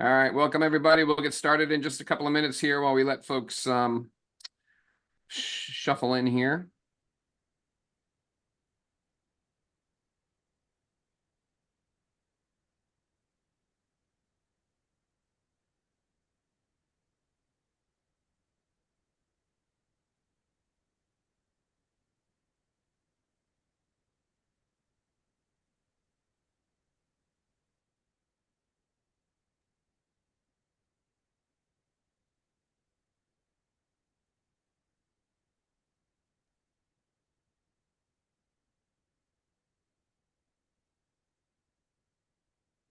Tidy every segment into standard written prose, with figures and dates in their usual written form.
All right, welcome everybody. We'll get started in just a couple of minutes here while we let folks shuffle in here.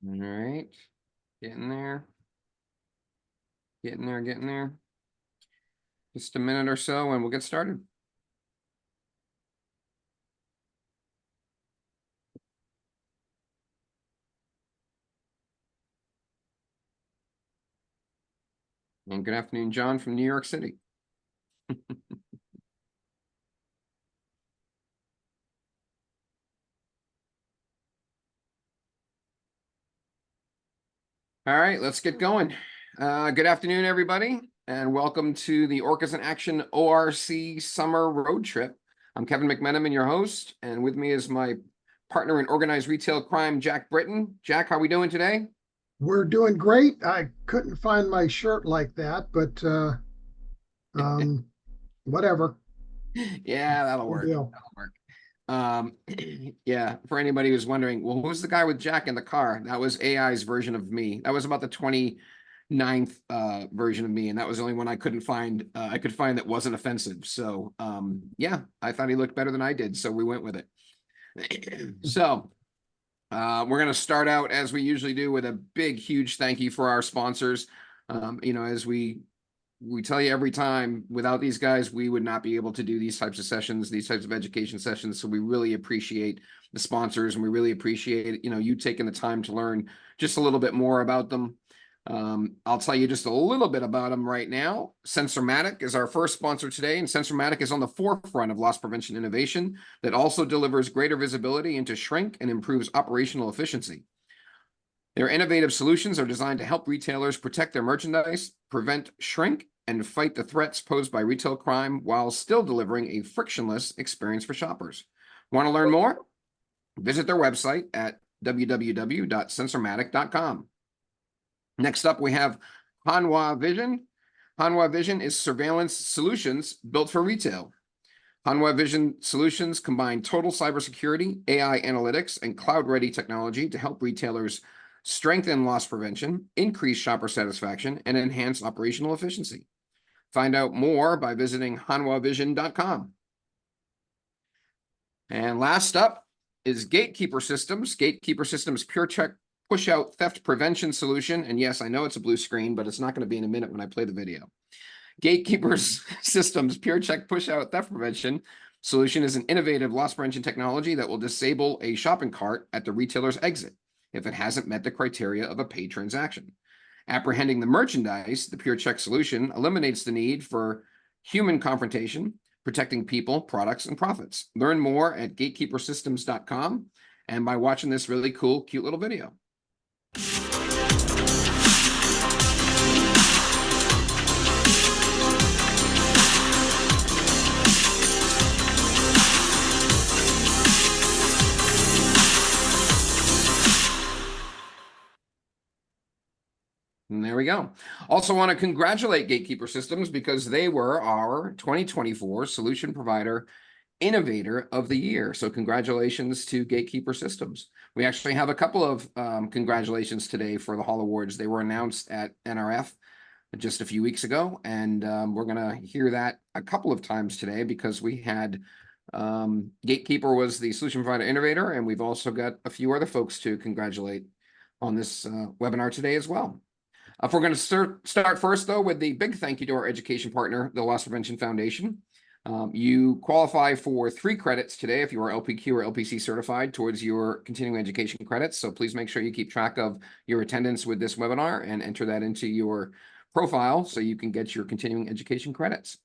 All right, getting there. Getting there, getting there. Just a minute or so and we'll get started. And good afternoon, John from New York City. All right, let's get going. Good afternoon, everybody, and welcome to the ORCAS in Action ORC Summer Road Trip. I'm Kevin McMenamin, your host, and with me is my partner in organized retail crime, Jack Britton. Jack, how are we doing today? We're doing great. I couldn't find my shirt like that, but whatever. Yeah, that'll Good work. deal. That'll work. Yeah, for anybody who's wondering, well, who's the guy with Jack in the car? That was AI's version of me. That was about the 29th version of me, and that was the only one I couldn't find. I could find that wasn't offensive. So yeah, I thought he looked better than I did, so we went with it. So we're going to start out as we usually do with a big, huge thank you for our sponsors. As we tell you every time, without these guys, we would not be able to do these types of sessions, these types of education sessions. So we really appreciate the sponsors, and we really appreciate, you taking the time to learn just a little bit more about them. I'll tell you just a little bit about them right now. Sensormatic is our first sponsor today, and Sensormatic is on the forefront of loss prevention innovation that also delivers greater visibility into shrink and improves operational efficiency. Their innovative solutions are designed to help retailers protect their merchandise, prevent shrink, and fight the threats posed by retail crime while still delivering a frictionless experience for shoppers. Want to learn more? Visit their website at www.sensormatic.com. Next up, we have Hanwha Vision. Hanwha Vision is surveillance solutions built for retail. Hanwha Vision solutions combine total cybersecurity, AI analytics, and cloud-ready technology to help retailers strengthen loss prevention, increase shopper satisfaction, and enhance operational efficiency. Find out more by visiting hanwhavision.com. And last up is Gatekeeper Systems. Gatekeeper Systems PureCheck push-out theft prevention solution. And yes, I know it's a blue screen, but it's not going to be in a minute when I play the video. Gatekeeper Systems PureCheck push-out theft prevention solution is an innovative loss prevention technology that will disable a shopping cart at the retailer's exit if it hasn't met the criteria of a paid transaction. Apprehending the merchandise, the PureCheck solution eliminates the need for human confrontation, protecting people, products, and profits. Learn more at gatekeepersystems.com and by watching this really cool, cute little video. And there we go. Also want to congratulate Gatekeeper Systems because they were our 2024 Solution Provider Innovator of the Year. So congratulations to Gatekeeper Systems. We actually have a couple of congratulations today for the Hall Awards. They were announced at NRF just a few weeks ago, and we're going to hear that a couple of times today because we had Gatekeeper was the Solution Provider Innovator, and we've also got a few other folks to congratulate on this webinar today as well. If we're going to start first, though, with the big thank you to our education partner, the Loss Prevention Foundation. You qualify for 3 credits today if you are LPQ or LPC certified towards your continuing education credits. So please make sure you keep track of your attendance with this webinar and enter that into your profile so you can get your continuing education credits.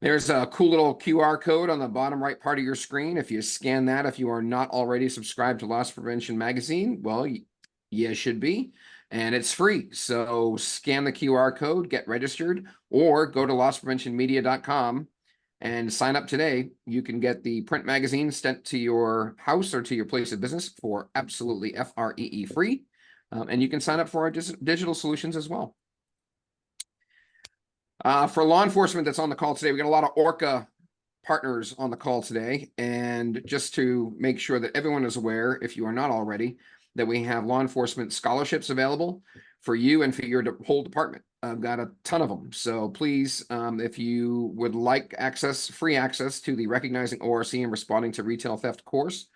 There's a cool little QR code on the bottom right part of your screen. If you scan that, if you are not already subscribed to Loss Prevention Magazine, well, you should be. and it's free. So scan the QR code, get registered, or go to losspreventionmedia.com and sign up today. You can get the print magazine sent to your house or to your place of business for absolutely FREE free. And you can sign up for our digital solutions as well. For law enforcement that's on the call today, we got a lot of ORCA partners on the call today. And just to make sure that everyone is aware, if you are not already, that we have law enforcement scholarships available for you and for your whole department. I've got a ton of them. So please, if you would like free access to the Recognizing ORC and Responding to Retail Theft course,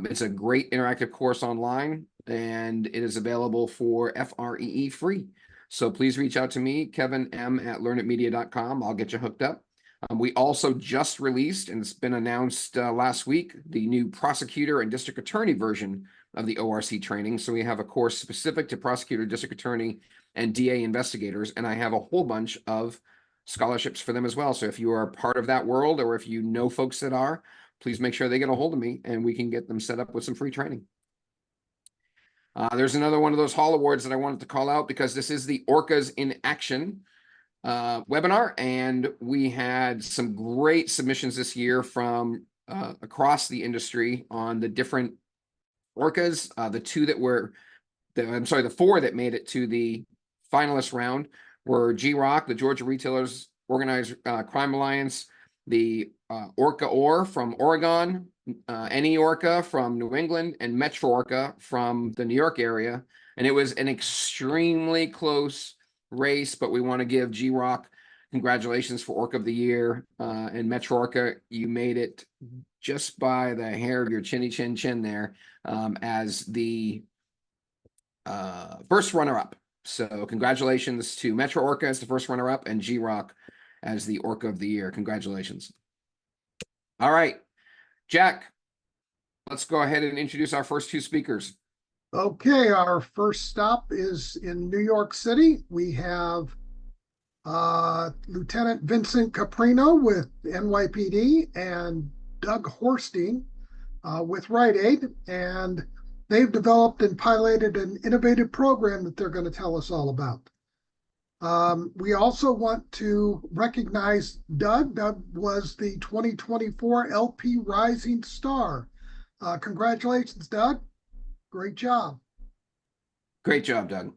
it's a great interactive course online, and it is available for FREE free. So please reach out to me, Kevin M at learnitmedia.com. I'll get you hooked up. We also just released, and it's been announced last week, the new prosecutor and district attorney version of the ORC training. So we have a course specific to prosecutor, district attorney, and DA investigators, and I have a whole bunch of scholarships for them as well. So if you are part of that world, or if you know folks that are, please make sure they get a hold of me and we can get them set up with some free training. There's another one of those Hall Awards that I wanted to call out because this is the ORCAS in Action webinar, and we had some great submissions this year from across the industry on the different ORCAS. The four that made it to the finalist round were GROC, the Georgia Retailers Organized Crime Alliance, the OR from Oregon, NE-ORCA from New England, and Metro-ORCA from the New York area. And it was an extremely close race, but we want to give GROC congratulations for ORCA of the Year. And Metro-ORCA, you made it just by the hair of your chinny chin chin there as the first runner-up. So congratulations to Metro-ORCA as the first runner-up and GROC as the ORCA of the Year. Congratulations. All right, Jack, let's go ahead and introduce our first two speakers. Okay, our first stop is in New York City. We have Lieutenant Vincent Caprino with NYPD and Doug Horstein with Rite Aid, and they've developed and piloted an innovative program that they're going to tell us all about. We also want to recognize Doug. Doug was the 2024 LP Rising Star. Congratulations, Doug. Great job. Great job, Doug.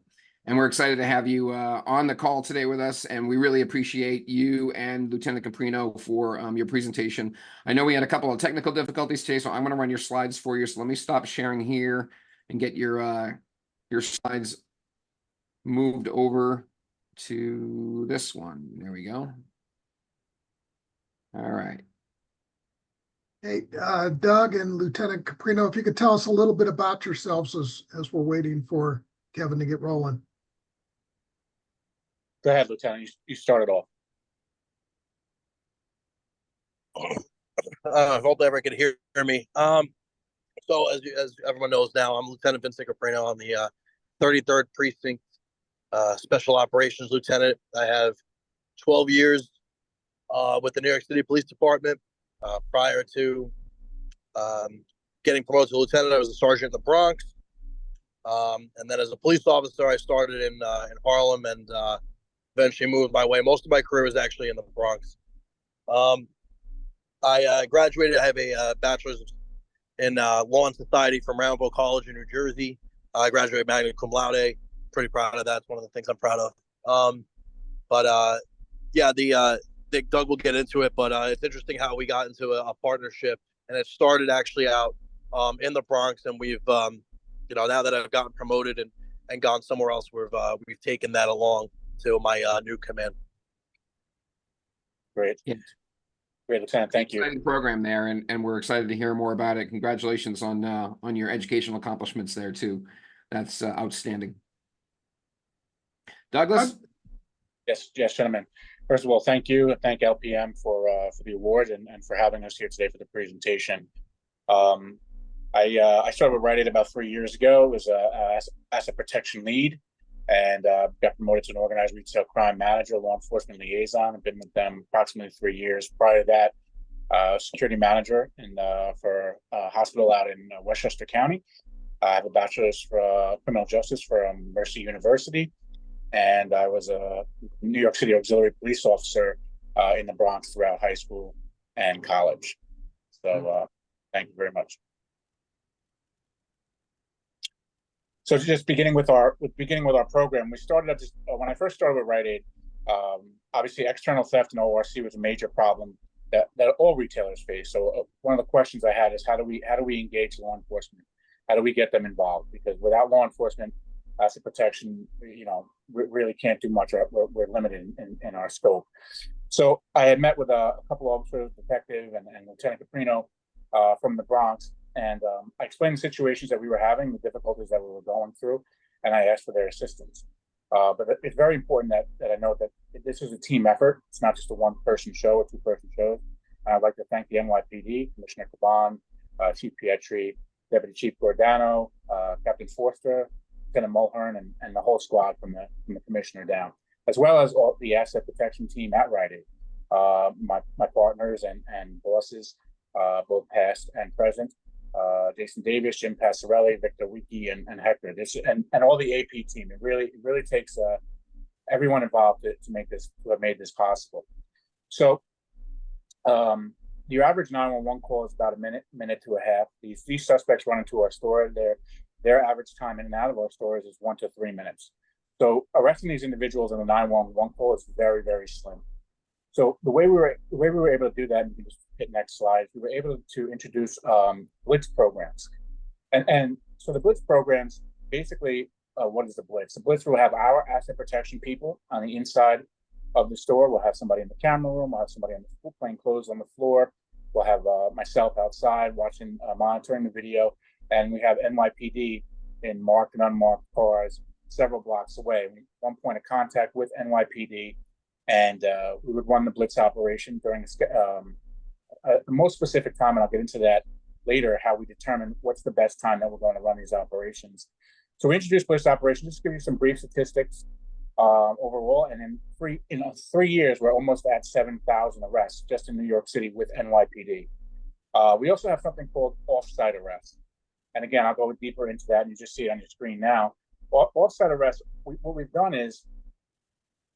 And we're excited to have you on the call today with us. And we really appreciate you and Lieutenant Caprino for your presentation. I know we had a couple of technical difficulties today, so I'm going to run your slides for you. So let me stop sharing here and get your slides moved over to this one. There we go. All right. Hey, Doug and Lieutenant Caprino, if you could tell us a little bit about yourselves as we're waiting for Kevin to get rolling. Go ahead, Lieutenant. You start it off. I hope everyone can hear me. So as everyone knows now, I'm Lieutenant Vincent Caprino. I'm the 33rd Precinct Special Operations Lieutenant. I have 12 years with the New York City Police Department. Prior to getting promoted to lieutenant, I was a sergeant in the Bronx. And then as a police officer, I started in Harlem and eventually moved my way. Most of my career was actually in the Bronx. I graduated. I have a bachelor's in law and society from Roundville College in New Jersey. I graduated magna cum laude. Pretty proud of that. It's one of the things I'm proud of. Yeah, Doug will get into it, but it's interesting how we got into a partnership, and it started actually out in the Bronx, and we've now that I've gotten promoted and gone somewhere else, we've taken that along to my new command. Great. Yes. Great, Lieutenant. Thank you. Exciting program there, and we're excited to hear more about it. Congratulations on your educational accomplishments there too. That's outstanding. Douglas? Yes, gentlemen. First of all, thank you, and thank LPM for the award and for having us here today for the presentation. I started with Rite Aid about 3 years ago as a asset protection lead, and got promoted to an organized retail crime manager, law enforcement liaison. I've been with them approximately 3 years. Prior to that, security manager for a hospital out in Westchester County. I have a bachelor's for criminal justice from Mercy University, and I was a New York City auxiliary police officer in the Bronx throughout high school and college. So thank you very much. So just beginning with our program, we started up just when I first started with Rite Aid. Obviously, external theft and ORC was a major problem that all retailers face. So one of the questions I had is how do we engage law enforcement? How do we get them involved? Because without law enforcement, asset protection, we really can't do much. We're limited in our scope. So I had met with a couple of officers, detective and Lieutenant Caprino from the Bronx, and I explained the situations that we were having, the difficulties that we were going through, and I asked for their assistance. But it's very important that I know that this is a team effort. It's not just a one-person show or two-person show. And I'd like to thank the NYPD, Commissioner Caban, Chief Pietri, Deputy Chief Gordano, Captain Forster, Lieutenant Mulhern, and the whole squad from the commissioner down, as well as all the asset protection team at Rite Aid, my partners and bosses, both past and present, Jason Davis, Jim Passarelli, Victor Wiki, and Hector. And all the AP team. It really takes everyone involved to have made this possible. So your average 911 call is about a minute to a half. These suspects run into our store. Their average time in and out of our stores is 1 to 3 minutes. So arresting these individuals in a 911 call is very, very slim. So the way we were able to do that, and you can just hit next slide, we were able to introduce blitz programs. And so the blitz programs, basically, what is the blitz? The blitz will have our asset protection people on the inside of the store. We'll have somebody in the camera room. We'll have somebody on the floor playing clothes on the floor. We'll have myself outside watching, monitoring the video. And we have NYPD in marked and unmarked cars several blocks away. One point of contact with NYPD, and we would run the blitz operation during the most specific time, and I'll get into that later, how we determine what's the best time that we're going to run these operations. So we introduced blitz operation, just to give you some brief statistics overall, and in 3 years, we're almost at 7,000 arrests just in New York City with NYPD. We also have something called off-site arrests. And again, I'll go deeper into that, and you just see it on your screen now. Off-site arrests, what we've done is,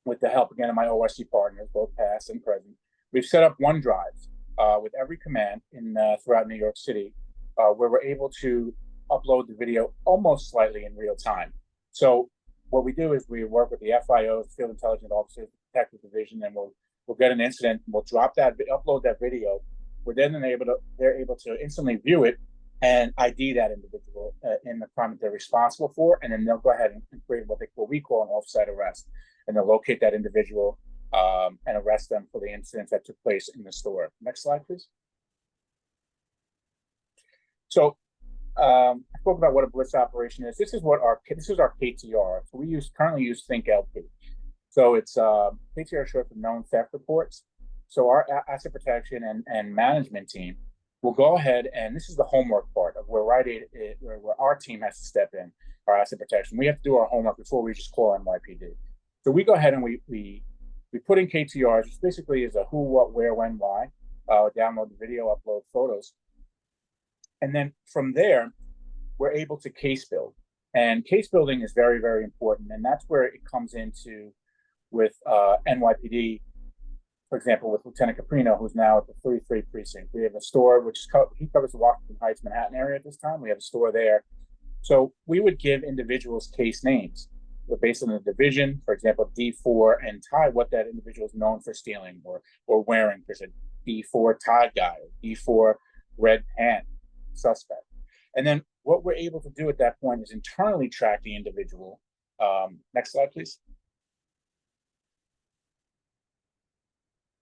with the help, again, of my ORC partners, both past and present, we've set up OneDrives with every command throughout New York City, where we're able to upload the video almost slightly in real time. So what we do is we work with the FIOs, Field Intelligence Officers, Detective Division, and we'll get an incident, and we'll upload that video. We're then they're able to instantly view it and ID that individual in the crime that they're responsible for, and then they'll go ahead and create what we call an off-site arrest, and they'll locate that individual and arrest them for the incidents that took place in the store. Next slide, please. So I spoke about what a blitz operation is. This is our KTR. So we currently use ThinkLP. So it's KTR short for known theft reports. So our asset protection and management team will go ahead, and this is the homework part of where Rite Aid, where our team has to step in, our asset protection. We have to do our homework before we just call NYPD. So we go ahead and we put in KTRs, which basically is a who, what, where, when, why. Download the video, upload photos. And then from there, we're able to case build. And case building is very, very important. And that's where it comes into with NYPD, for example, with Lieutenant Caprino, who's now at the 33 precinct. We have a store, he covers the Washington Heights, Manhattan area at this time. We have a store there. So we would give individuals case names. But based on the division, for example, D4 and tie, what that individual is known for stealing or wearing. There's a D4 tie guy, D4 red pant suspect. And then what we're able to do at that point is internally track the individual. Next slide, please.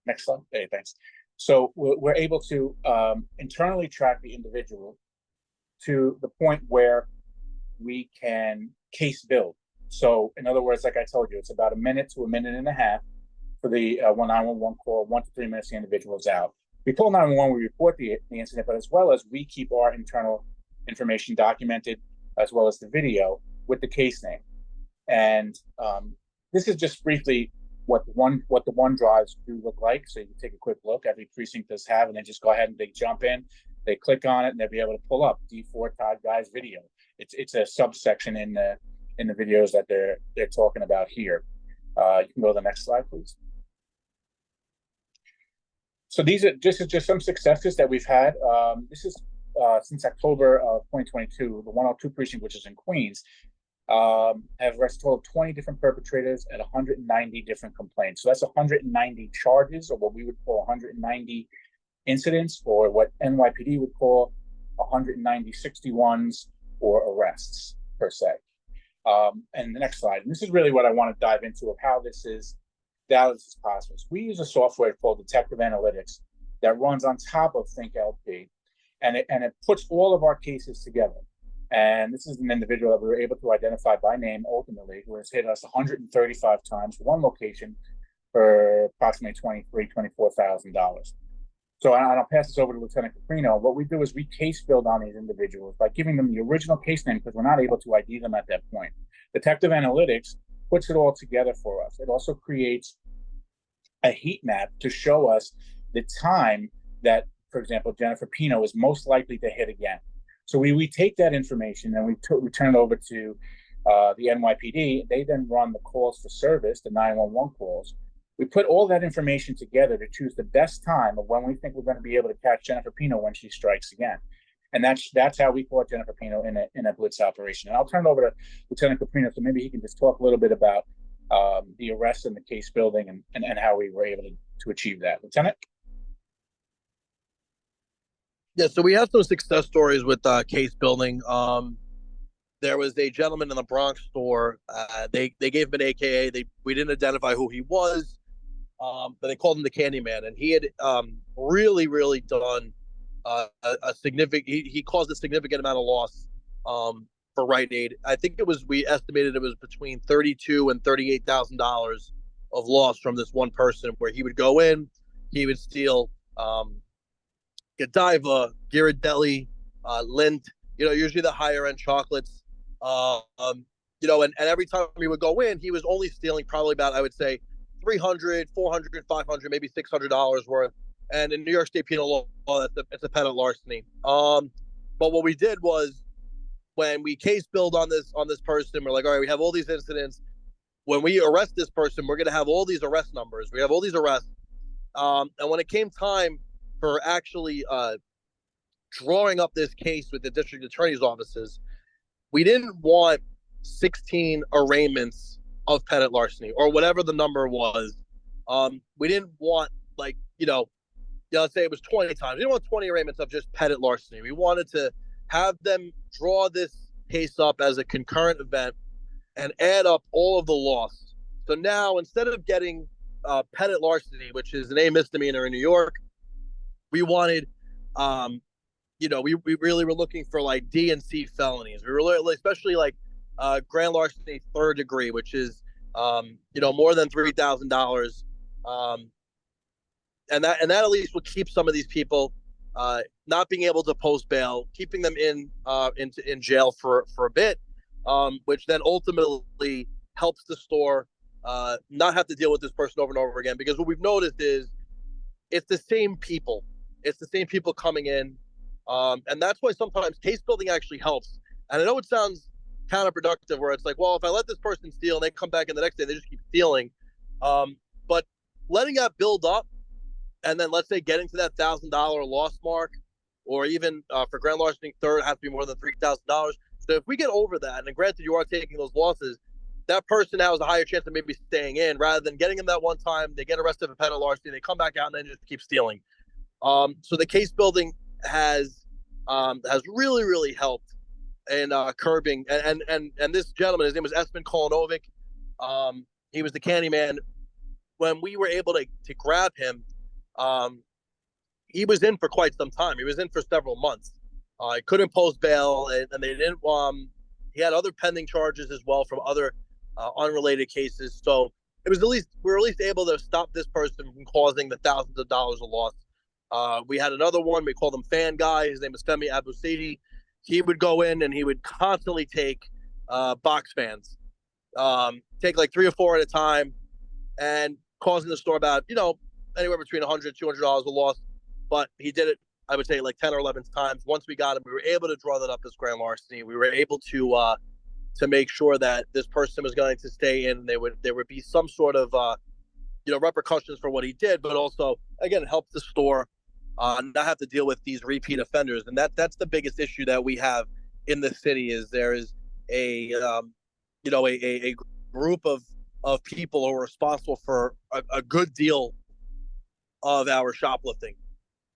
Next slide. Hey, thanks. So we're able to internally track the individual to the point where we can case build. So in other words, like I told you, it's about a minute to a minute and a half for the 911 call. 1 to 3 minutes, the individual is out. We call 911, we report the incident, but as well as we keep our internal information documented, as well as the video with the case name. And this is just briefly what the OneDrives do look like. So you can take a quick look. Every precinct does have, and then just go ahead and they jump in, they click on it, and they'll be able to pull up D4 Todd Guy's video. It's a subsection in the videos that they're talking about here. You can go to the next slide, please. So these are just some successes that we've had. This is since October of 2022, the 102 precinct, which is in Queens, have arrested a total of 20 different perpetrators at 190 different complaints. So that's 190 charges, or what we would call 190 incidents, or what NYPD would call 190 61s or arrests per se. And the next slide, and this is really what I want to dive into of how this is possible. So we use a software called Detective Analytics that runs on top of ThinkLP, and it puts all of our cases together. And this is an individual that we were able to identify by name ultimately, who has hit us 135 times for one location for approximately $24,000. So I'll pass this over to Lieutenant Caprino. What we do is we case build on these individuals by giving them the original case name, because we're not able to ID them at that point. Detective Analytics puts it all together for us. It also creates a heat map to show us the time that, for example, Jennifer Pino is most likely to hit again. So we take that information and we turn it over to the NYPD. They then run the calls for service, the 911 calls. We put all that information together to choose the best time of when we think we're going to be able to catch Jennifer Pino when she strikes again. And that's how we caught Jennifer Pino in a blitz operation. And I'll turn it over to Lieutenant Caprino, so maybe he can just talk a little bit about the arrest and the case building and how we were able to achieve that. Lieutenant? Yeah, so we have some success stories with case building. There was a gentleman in the Bronx store. They gave him an AKA. We didn't identify who he was, but they called him the Candyman, and he had really done a significant. He caused a significant amount of loss for Rite Aid. I think we estimated it was between $32,000 and $38,000 of loss from this one person, where he would go in, he would steal Godiva, Ghirardelli, Lindt, usually the higher end chocolates. And every time he would go in, he was only stealing probably about, I would say, $300, $400, $500, maybe $600 worth. And in New York State penal law, it's a pettit larceny. But what we did was, when we case build on this person, we're like, all right, we have all these incidents. When we arrest this person, we're going to have all these arrest numbers. We have all these arrests. And when it came time for actually drawing up this case with the district attorney's offices, we didn't want 16 arraignments of pettit larceny or whatever the number was. We didn't want, let's say it was 20 times. We didn't want 20 arraignments of just pettit larceny. We wanted to have them draw this case up as a concurrent event and add up all of the loss. So now, instead of getting pettit larceny, which is an A misdemeanor in New York, we wanted, we really were looking for like D and C felonies. We were especially like grand larceny third degree, which is more than $3,000. And that at least will keep some of these people not being able to post bail, keeping them in jail for a bit, which then ultimately helps the store not have to deal with this person over and over again. Because what we've noticed is it's the same people. It's the same people coming in. And that's why sometimes case building actually helps. And I know it sounds counterproductive, where it's like, well, if I let this person steal and they come back in the next day, they just keep stealing. But letting that build up, and then let's say getting to that $1,000 loss mark, or even for grand larceny third, has to be more than $3,000. So if we get over that, and granted you are taking those losses, that person now has a higher chance of maybe staying in, rather than getting them that one time, they get arrested for pettit larceny, they come back out and then just keep stealing. So the case building has really helped in curbing. And this gentleman, his name was Espen Kolanovic. He was the Candyman. When we were able to grab him, he was in for quite some time. He was in for several months. He couldn't post bail, and they didn't. He had other pending charges as well from other unrelated cases. So we were at least able to stop this person from causing the thousands of dollars of loss. We had another one. We called him Fan Guy. His name is Femi Abusidi. He would go in and he would constantly take box fans, take like 3 or 4 at a time, and causing the store about, anywhere between $100, $200 a loss. But he did it I would say like 10 or 11 times. Once we got him, we were able to draw that up as grand larceny. We were able to make sure that this person was going to stay in. There would be some sort of repercussions for what he did, but also again help the store not have to deal with these repeat offenders. And that's the biggest issue that we have in the city is there is a group of people who are responsible for a good deal of our shoplifting.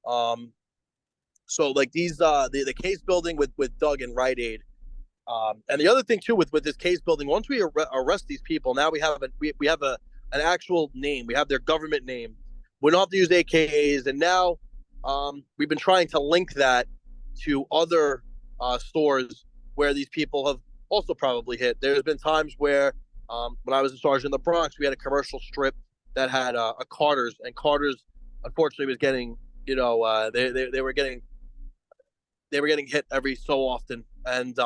So like these the case building with Doug and Rite Aid. And the other thing too with this case building, once we arrest these people, now we have an actual name. We have their government name. We don't have to use AKAs. And now we've been trying to link that to other stores where these people have also probably hit. There's been times where when I was in sergeant in the Bronx, we had a commercial strip that had a Carter's, and Carter's unfortunately was getting, they were getting hit every so often. And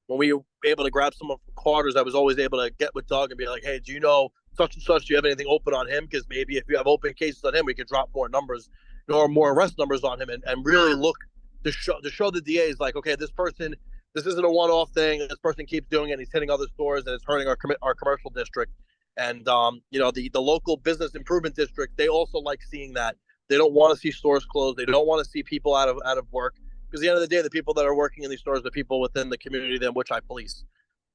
when we were able to grab someone from Carter's, I was always able to get with Doug and be like, hey, do you know such and such? Do you have anything open on him? Because maybe if you have open cases on him, we could drop more numbers or more arrest numbers on him and really look to show the DAs like, okay, this isn't a one-off thing. This person keeps doing it. And he's hitting other stores and it's hurting our commercial district. And the local business improvement district, they also like seeing that. They don't want to see stores closed. They don't want to see people out of work. Because at the end of the day, the people that are working in these stores are the people within the community than which I police.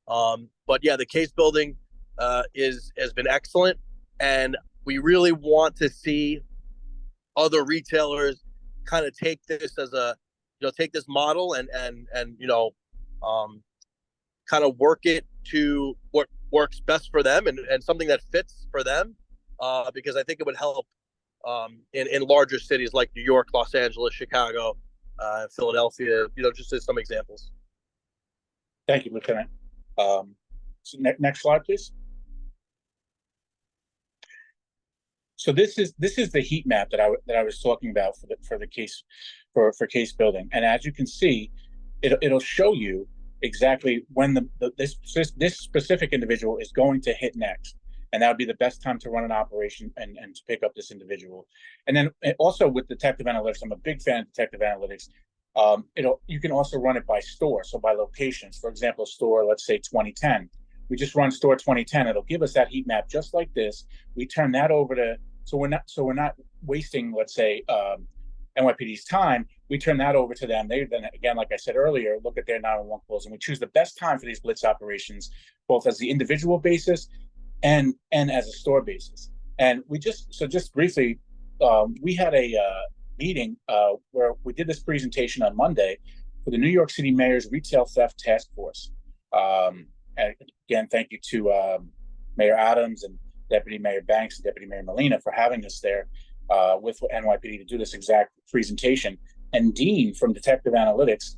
But yeah, the case building has been excellent, and we really want to see other retailers kind of take this as take this model and kind of work it to what works best for them and something that fits for them, because I think it would help in larger cities like New York, Los Angeles, Chicago, Philadelphia, just as some examples. Thank you, Lieutenant. So next slide, please. So this is the heat map that I was talking about for the case for case building, and as you can see, it'll show you exactly when this specific individual is going to hit next, and that would be the best time to run an operation and to pick up this individual. And then also with detective analytics, I'm a big fan of detective analytics. You can also run it by store, so by locations. For example, store, let's say 2010. We just run store 2010. It'll give us that heat map just like this. We turn that over to so we're not wasting, let's say, NYPD's time. We turn that over to them. They then, again, like I said earlier, look at their 911 calls, and we choose the best time for these blitz operations, both as the individual basis and as a store basis. And just briefly, we had a meeting where we did this presentation on Monday for the New York City Mayor's Retail Theft Task Force. And again, thank you to Mayor Adams and Deputy Mayor Banks and Deputy Mayor Molina for having us there with NYPD to do this exact presentation. And Dean from Detective Analytics,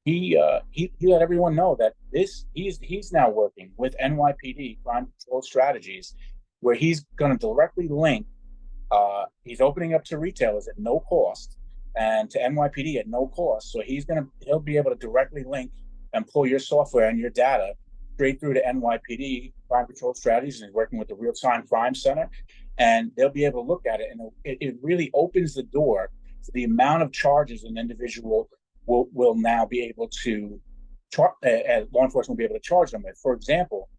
he let everyone know that he's now working with NYPD crime control strategies, where he's going to directly link. He's opening up to retailers at no cost and to NYPD at no cost. So he'll be able to directly link and pull your software and your data straight through to NYPD crime control strategies, and he's working with the Real-Time Crime Center, and they'll be able to look at it, and it really opens the door to the amount of charges an individual will now be able to law enforcement will be able to charge them with. For example,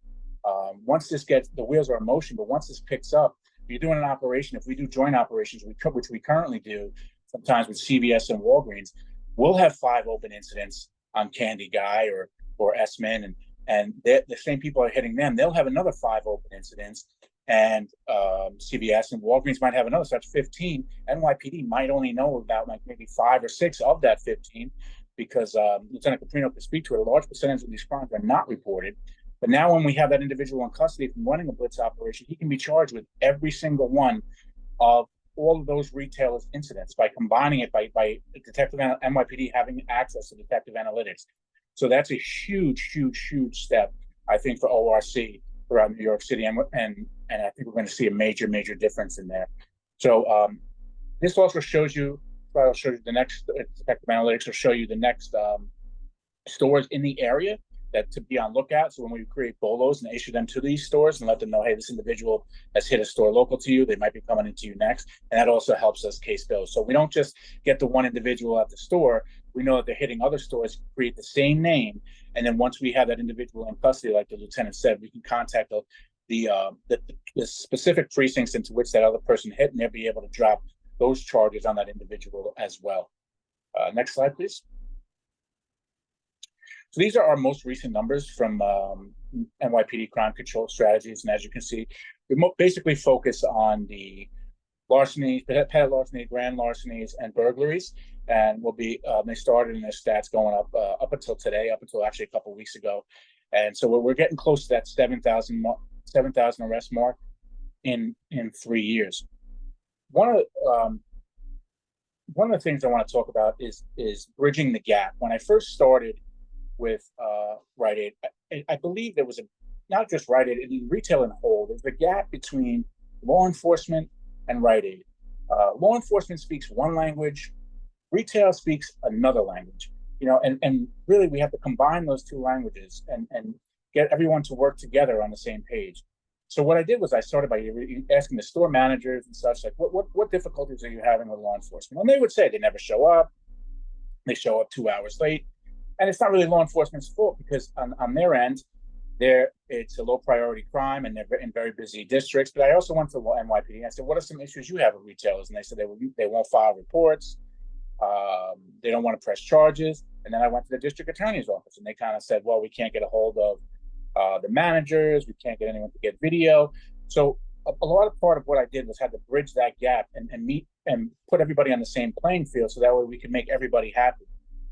once this gets, the wheels are in motion, but once this picks up, if you're doing an operation, if we do joint operations, which we currently do sometimes with CVS and Walgreens, we'll have 5 open incidents on Candy Guy or S-Man, and the same people are hitting them. They'll have another 5 open incidents, and CVS and Walgreens might have another. So that's 15. NYPD might only know about like maybe 5 or 6 of that 15, because Lieutenant Caprino could speak to it. A large percentage of these crimes are not reported. But now when we have that individual in custody from running a blitz operation, he can be charged with every single one of all of those retailers' incidents by combining it by Detective NYPD having access to Detective Analytics. So that's a huge, huge, huge step, I think, for ORC throughout New York City, and I think we're going to see a major, major difference in there. So this also shows you. I'll show you the next Detective Analytics will show you the next stores in the area that to be on lookout. So when we create bolos and issue them to these stores and let them know, hey, this individual has hit a store local to you, they might be coming into you next. And that also helps us case build. So we don't just get the one individual at the store. We know that they're hitting other stores, create the same name. And then once we have that individual in custody, like the lieutenant said, we can contact the specific precincts into which that other person hit, and they'll be able to drop those charges on that individual as well. Next slide, please. So these are our most recent numbers from NYPD crime control strategies. And as you can see, we basically focus on the larcenies, pet larceny, grand larcenies, and burglaries. And we'll be, they started in their stats going up until today, up until actually a couple of weeks ago. And so we're getting close to that 7,000 arrest mark in 3 years. One of the things I want to talk about is bridging the gap. When I first started with Rite Aid, I believe there was not just Rite Aid, in retail and whole, there's a gap between law enforcement and Rite Aid. Law enforcement speaks one language, retail speaks another language, and really we have to combine those two languages and get everyone to work together on the same page. So what I did was I started by asking the store managers and such, like, what difficulties are you having with law enforcement? And they would say they never show up. They show up 2 hours late. And it's not really law enforcement's fault, because on their end, it's a low priority crime and they're in very busy districts. But I also went to NYPD and I said, what are some issues you have with retailers? And they said they won't file reports. They don't want to press charges. And then I went to the district attorney's office and they kind of said, well, we can't get a hold of the managers. We can't get anyone to get video. So a lot of part of what I did was had to bridge that gap and meet and put everybody on the same playing field. So that way we could make everybody happy.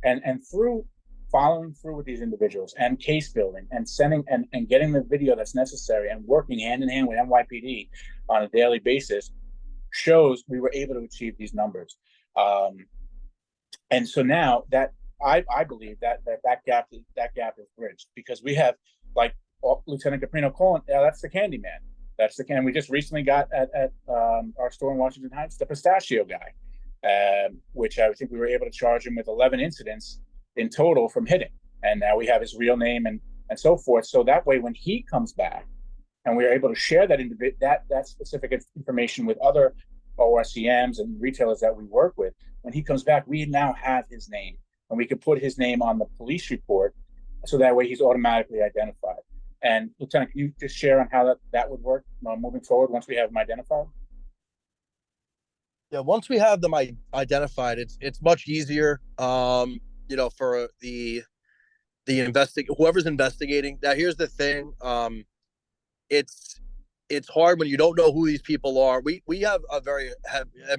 And through following through with these individuals and case building and sending and getting the video that's necessary and working hand in hand with NYPD on a daily basis shows we were able to achieve these numbers. And so now that I believe that gap is bridged, because we have, like Lieutenant Caprino calling, that's the candy man. That's the can. We just recently got at our store in Washington Heights, the pistachio guy, which I think we were able to charge him with 11 incidents in total from hitting. And now we have his real name and so forth. So that way, when he comes back and we're able to share that specific information with other ORCMs and retailers that we work with, when he comes back, we now have his name and we can put his name on the police report. So that way he's automatically identified. And Lieutenant, can you just share on how that would work moving forward once we have them identified? Yeah, once we have them identified, it's much easier. For the whoever's investigating. Now, here's the thing. It's hard when you don't know who these people are. We have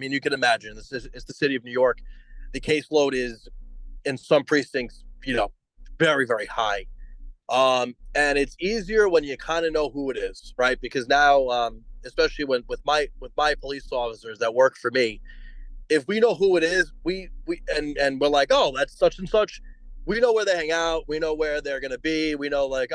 you can imagine it's the city of New York. The caseload is in some precincts, very, very high. And it's easier when you kind of know who it is, right? Because now, especially with my police officers that work for me, if we know who it is, we we're like, oh, that's such and such. We know where they hang out. We know where they're going to be. We know, like,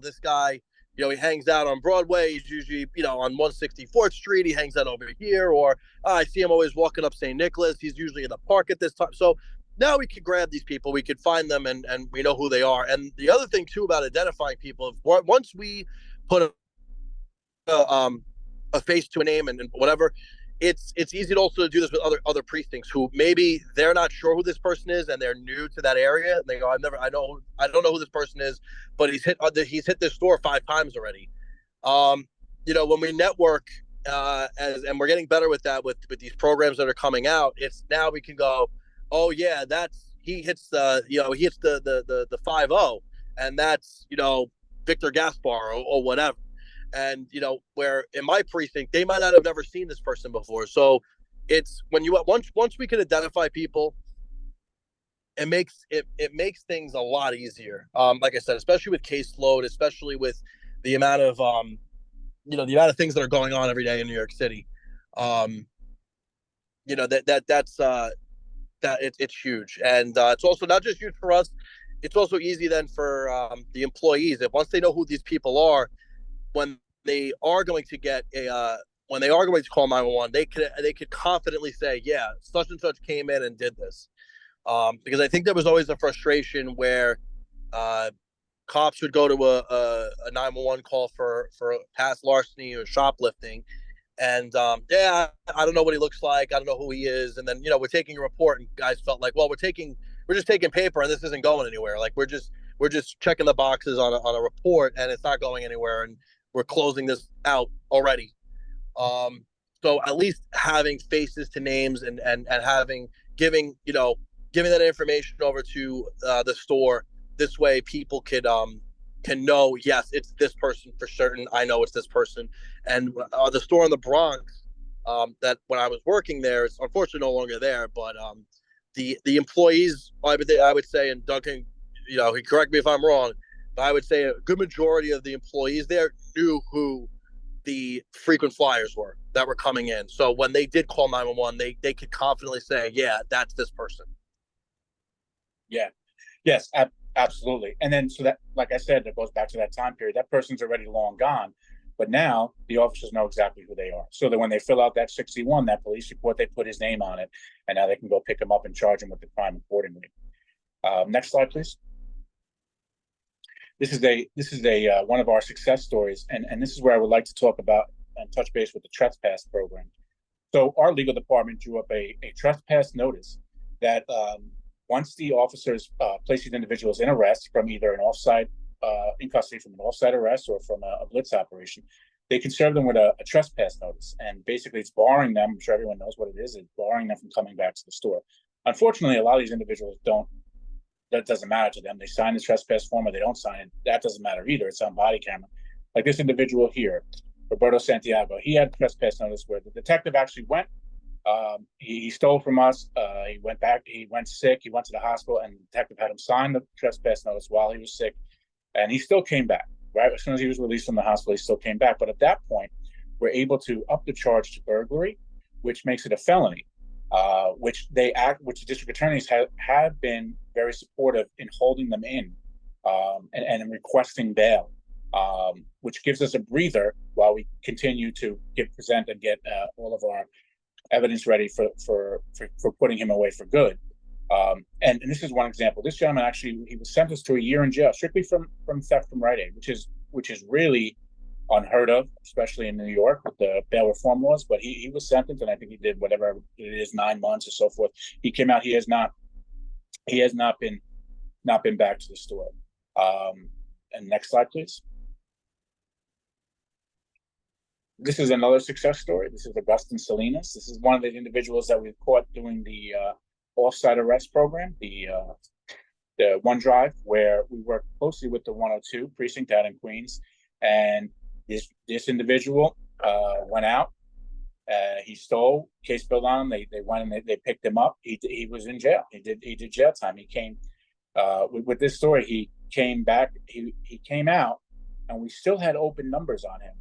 this guy, he hangs out on Broadway. He's usually, on 164th Street. He hangs out over here. Or I see him always walking up St. Nicholas. He's usually in the park at this time. So now we could grab these people. We could find them and we know who they are. And the other thing, too, about identifying people, once we put a face to a name and whatever, it's easy to also do this with other precincts who maybe they're not sure who this person is and they're new to that area. And they go, I don't know who this person is, but he's hit this store 5 times already. When we network and we're getting better with that with these programs that are coming out, it's now we can go, oh yeah, he hits the 5-0, and that's Victor Gaspar or whatever. And where in my precinct they might not have never seen this person before. So it's when once we can identify people, it makes things a lot easier. Like I said, especially with caseload, especially with the amount of the amount of things that are going on every day in New York City. It's huge. And it's also not just huge for us, it's also easy then for the employees. If once they know who these people are, when they are going to call 911, they could confidently say, yeah, such and such came in and did this. Because I think there was always a frustration where cops would go to a 911 call for past larceny or shoplifting. And yeah, I don't know what he looks like. I don't know who he is. And then, we're taking a report, and guys felt like, well, we're just taking paper, and this isn't going anywhere. Like we're just checking the boxes on a report, and it's not going anywhere, and we're closing this out already. So at least having faces to names and giving that information over to the store. This way people can know, yes, it's this person for certain. I know it's this person. And the store in the Bronx, that when I was working there, it's unfortunately no longer there, but the employees, I would say, and Doug can, he correct me if I'm wrong, but I would say a good majority of the employees there knew who the frequent flyers were that were coming in. So when they did call 911, they could confidently say, yeah, that's this person. Yeah. Yes, absolutely. And then, so that, like I said, it goes back to that time period. That person's already long gone, but now the officers know exactly who they are. So that when they fill out that 61, that police report, they put his name on it, and now they can go pick him up and charge him with the crime accordingly. Next slide, please. This is a one of our success stories, and this is where I would like to talk about and touch base with the trespass program. So our legal department drew up a trespass notice that once the officers place these individuals in arrest from either an offsite in custody from an offsite arrest or from a blitz operation, they can serve them with a trespass notice, and basically it's barring them. I'm sure everyone knows what it is. It's barring them from coming back to the store. Unfortunately, a lot of these individuals don't. That doesn't matter to them. They sign the trespass form or they don't sign it. That doesn't matter either. It's on body camera. Like this individual here, Roberto Santiago, he had trespass notice where the detective actually went. He stole from us. He went back. He went sick. He went to the hospital, and the detective had him sign the trespass notice while he was sick, and he still came back. Right as soon as he was released from the hospital, he still came back. But at that point, we're able to up the charge to burglary, which makes it a felony. Which the district attorneys have been very supportive in holding them in and in requesting bail, which gives us a breather while we continue to present and get all of our evidence ready for putting him away for good. And this is one example. This gentleman actually, he was sentenced to a year in jail strictly from theft from Rite Aid, which is really unheard of, especially in New York with the bail reform laws. But he was sentenced, and I think he did whatever it is, 9 months or so forth. He came out. He has not been back to the store. And next slide, please. This is another success story. This is Augustin Salinas. This is one of the individuals that we've caught doing the off-site arrest program, the OneDrive, where we work closely with the 102 precinct out in Queens. And this individual went out. He stole. Case built on him. They went and they picked him up. He was in jail. He did jail time. He came with this story. He came back. He came out, and we still had open numbers on him.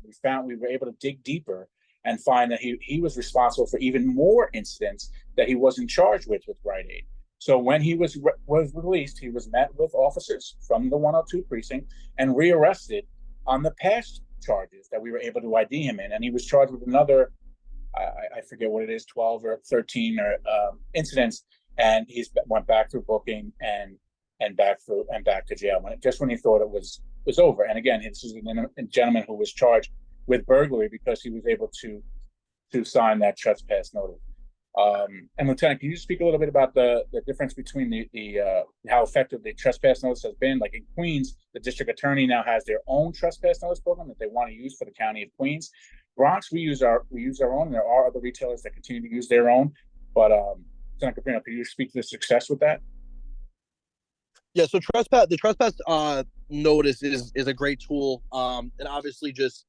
We were able to dig deeper and find that he was responsible for even more incidents that he wasn't charged with Rite Aid. So when he was released, he was met with officers from the 102 precinct and rearrested on the past charges that we were able to ID him in, and he was charged with another, I forget what it is, 12 or 13 or incidents, and he's went back through booking and back to jail when he thought it was over. And again, this is a gentleman who was charged with burglary because he was able to sign that trespass notice. And Lieutenant, can you speak a little bit about the difference between the how effective the trespass notice has been? Like in Queens, the district attorney now has their own trespass notice program that they want to use for the county of Queens. Bronx, we use our own. There are other retailers that continue to use their own. But Lieutenant Caprino, can you speak to the success with that? Yeah, so the trespass notice is a great tool, and obviously just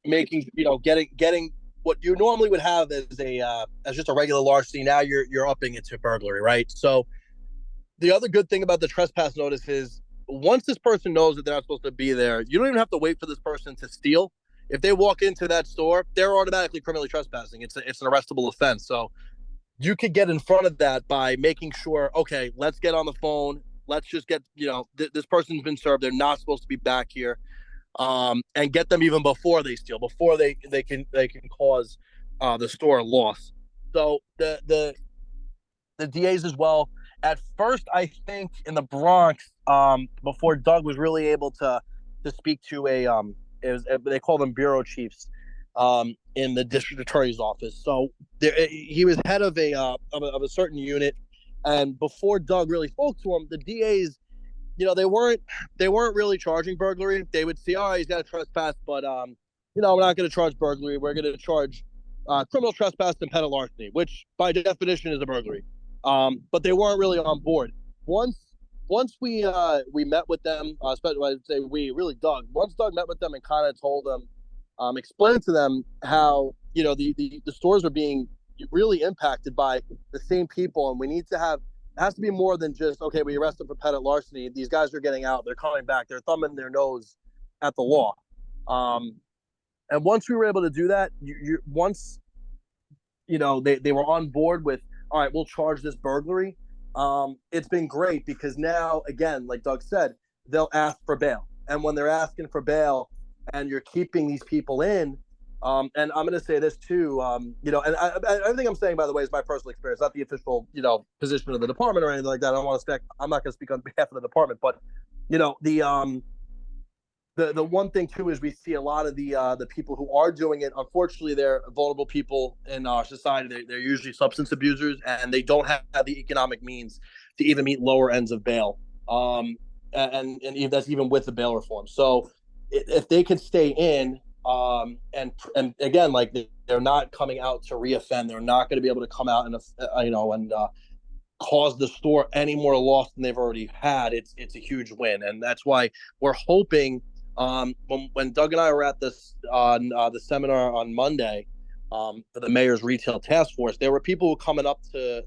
making getting what you normally would have as just a regular larceny. Now you're upping it to burglary, right? So the other good thing about the trespass notice is once this person knows that they're not supposed to be there, you don't even have to wait for this person to steal. If they walk into that store, they're automatically criminally trespassing. It's an arrestable offense. So you could get in front of that by making sure, okay, let's get on the phone. Let's just get, this person's been served. They're not supposed to be back here. And get them even before they steal, before they can cause the store loss. So the DAs as well, At first, I think in the Bronx, before Doug was really able to speak to they call them bureau chiefs, in the district attorney's office. So he was head of a certain unit, and before Doug really spoke to him, the DAs, they weren't really charging burglary. They would see, oh, he's got a trespass, but we're not going to charge burglary. We're going to charge criminal trespass and petty larceny, which by definition is a burglary. But they weren't really on board. Once we met with them, especially I'd say Doug. Once Doug met with them and kind of told them, explained to them how the stores are being really impacted by the same people, and we need to have. It has to be more than just, okay, we arrested for petty larceny. These guys are getting out. They're coming back. They're thumbing their nose at the law. And once we were able to do that, once they were on board with, all right, we'll charge this burglary. It's been great because now, again, like Doug said, they'll ask for bail. And when they're asking for bail and you're keeping these people in, and I'm going to say this too, and everything I'm saying, by the way, is my personal experience, not the official, position of the department or anything like that. I'm not going to speak on behalf of the department, but, the one thing too is we see a lot of the people who are doing it. Unfortunately, they're vulnerable people in our society. They're usually substance abusers, and they don't have the economic means to even meet lower ends of bail. And that's even with the bail reform. So if they can stay in, and again, like they're not coming out to reoffend, they're not going to be able to come out and cause the store any more loss than they've already had. It's a huge win, and that's why we're hoping. When Doug and I were at this on the seminar on Monday for the mayor's retail task force, there were people who coming up to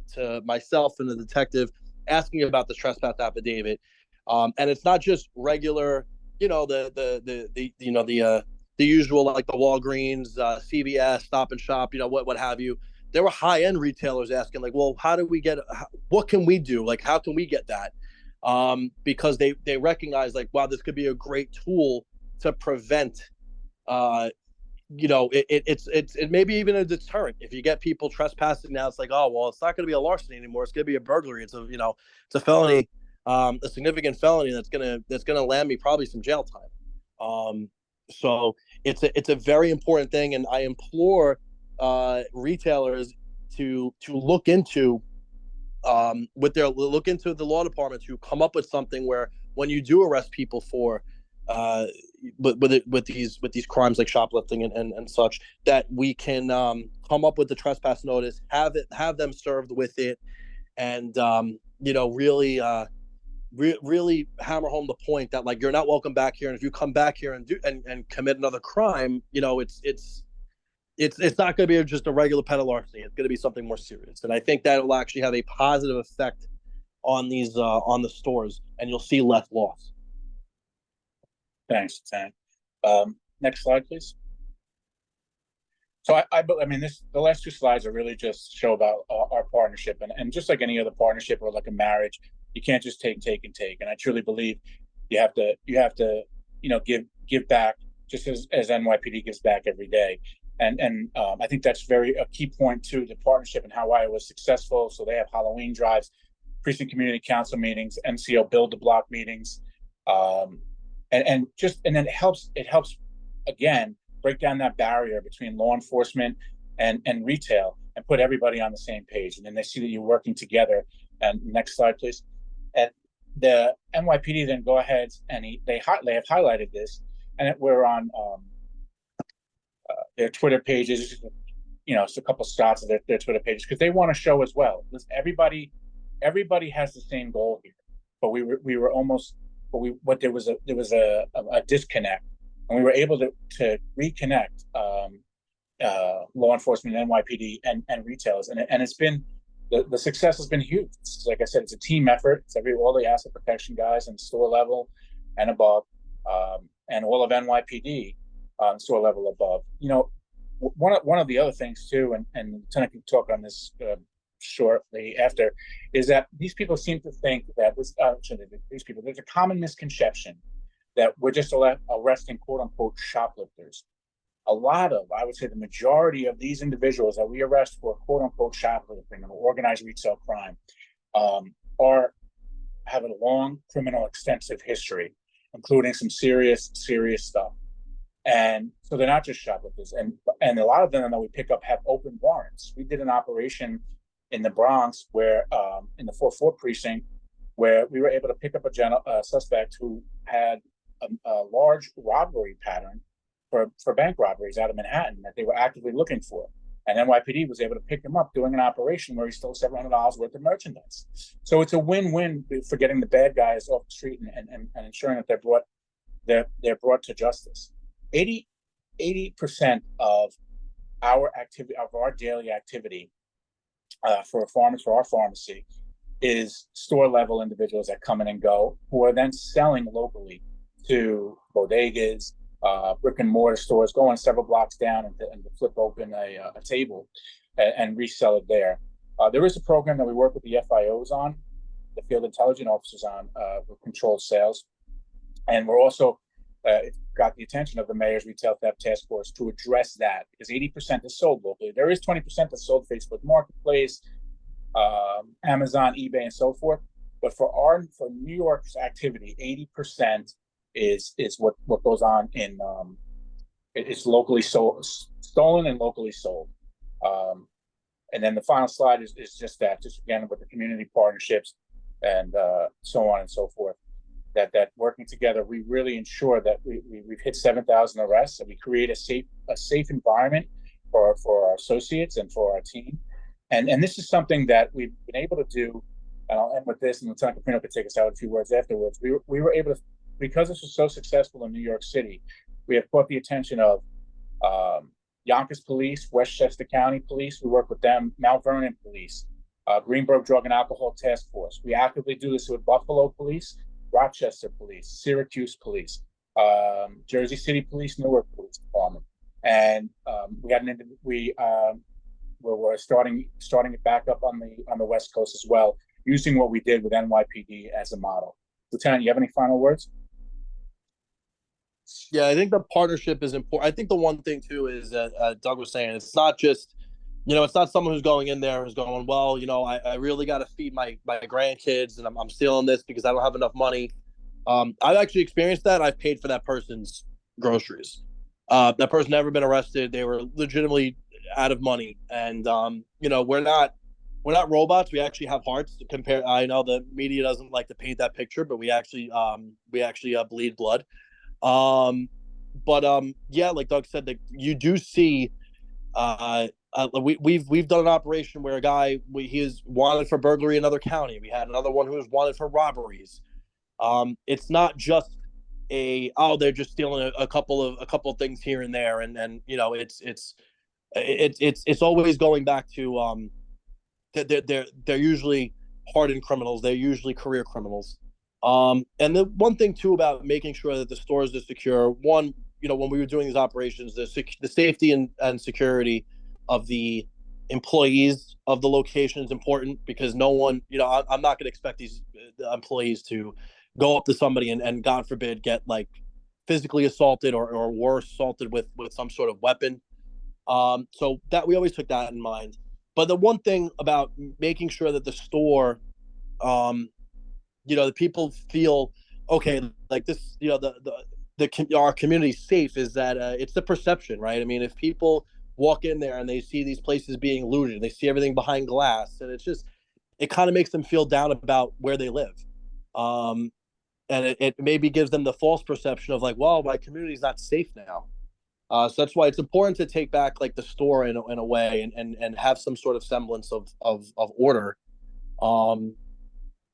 myself and the detective asking about the trespass affidavit, and it's not just regular, the usual, like the Walgreens, CVS, Stop and Shop, what have you. There were high-end retailers asking, like, well, what can we do? Like, how can we get that? Because they recognize, like, wow, this could be a great tool to prevent, it may be even a deterrent. If you get people trespassing now, it's like, oh, well, it's not going to be a larceny anymore. It's going to be a burglary. It's a felony, a significant felony that's gonna land me probably some jail time. So it's a very important thing, and I implore retailers to look into look into the law department to come up with something where when you do arrest people for with these crimes like shoplifting and such, that we can come up with the trespass notice, have them served with it, and really hammer home the point that, like, you're not welcome back here, and if you come back here and commit another crime, it's not going to be just a regular petty larceny. It's going to be something more serious, and I think that will actually have a positive effect on these on the stores, and you'll see less loss. Thanks, Lieutenant. Next slide, please. So I mean, the last two slides are really just show about our partnership, and just like any other partnership or like a marriage, you can't just take. And I truly believe you have to give back, just as NYPD gives back every day. And I think that's a key point to the partnership and how I was successful. So they have Halloween drives, precinct community council meetings, NCO build the block meetings, and then it helps again break down that barrier between law enforcement and retail and put everybody on the same page. And then they see that you're working together. And next slide, please. And the NYPD then go ahead and they have highlighted this, and we're on their Twitter pages. It's a couple shots of their Twitter pages because they want to show as well. Listen, everybody has the same goal here, but there was a disconnect, and we were able to reconnect law enforcement, NYPD, and retailers, and it's been the success has been huge. Like I said, it's a team effort. It's all the asset protection guys and store level and above, and all of NYPD store level above. One of the other things too, and Lieutenant can talk on this shortly after, is that these people seem to think that there's a common misconception that we're just arresting quote unquote shoplifters. I would say the majority of these individuals that we arrest for quote unquote shoplifting or organized retail crime have a long criminal extensive history, including some serious stuff. And so they're not just shoplifters, and a lot of them that we pick up have open warrants. We did an operation in the Bronx where in the 4-4 precinct, where we were able to pick up a suspect who had a large robbery pattern for bank robberies out of Manhattan that they were actively looking for. And NYPD was able to pick him up doing an operation where he stole $700 worth of merchandise. So it's a win-win for getting the bad guys off the street and ensuring that they're brought to justice. 80% of our activity, of our daily activity for our pharmacy, is store level individuals that come in and go, who are then selling locally to bodegas, brick and mortar stores, going several blocks down and to flip open a table and resell it there. There is a program that we work with the FIOs on, the field intelligence officers on, with controlled sales. And we're also got the attention of the mayor's retail theft task force to address that, because 80% is sold locally. There is 20% that's sold Facebook Marketplace, Amazon, eBay, and so forth. But for New York's activity, 80% is what goes on in it's locally stolen and locally sold. And then the final slide is just again with the community partnerships and so on and so forth. That working together, we really ensure that we've hit 7,000 arrests, and we create a safe environment for our associates and for our team. And this is something that we've been able to do. And I'll end with this, and Lieutenant Caprino could take us out a few words afterwards. We were able to, because this was so successful in New York City, we have caught the attention of Yonkers Police, Westchester County Police. We work with them, Mount Vernon Police, Greenberg Drug and Alcohol Task Force. We actively do this with Buffalo Police, Rochester Police, Syracuse Police, Jersey City Police, Newark Police Department, and we're starting it back up on the West Coast as well, using what we did with NYPD as a model. Lieutenant, you have any final words? Yeah, I think the partnership is important. I think the one thing too is that Doug was saying, it's not just, it's not someone who's going in there who's going, well, I really got to feed my grandkids, and I'm stealing this because I don't have enough money. I've actually experienced that. I've paid for that person's groceries. That person never been arrested. They were legitimately out of money, and we're not robots. We actually have hearts. To compare, I know the media doesn't like to paint that picture, but we actually bleed blood. Yeah, like Doug said, that you do see. We've done an operation where a guy, he is wanted for burglary in another county. We had another one who was wanted for robberies. It's not just they're just stealing a couple of things here and there, and it's always going back to they're usually hardened criminals. They're usually career criminals. And the one thing too about making sure that the stores are secure, when we were doing these operations, the safety and security of the employees of the location is important, because no one, I'm not going to expect these employees to go up to somebody and God forbid get like physically assaulted or worse, assaulted with some sort of weapon. So that we always took that in mind. But the one thing about making sure that the store, the people feel okay, like this, our community safe, is that it's the perception, right? I mean, if people walk in there and they see these places being looted, and they see everything behind glass, and it kind of makes them feel down about where they live. And it maybe gives them the false perception of like, well, my community is not safe now. So that's why it's important to take back like the store in a way, and have some sort of semblance of order.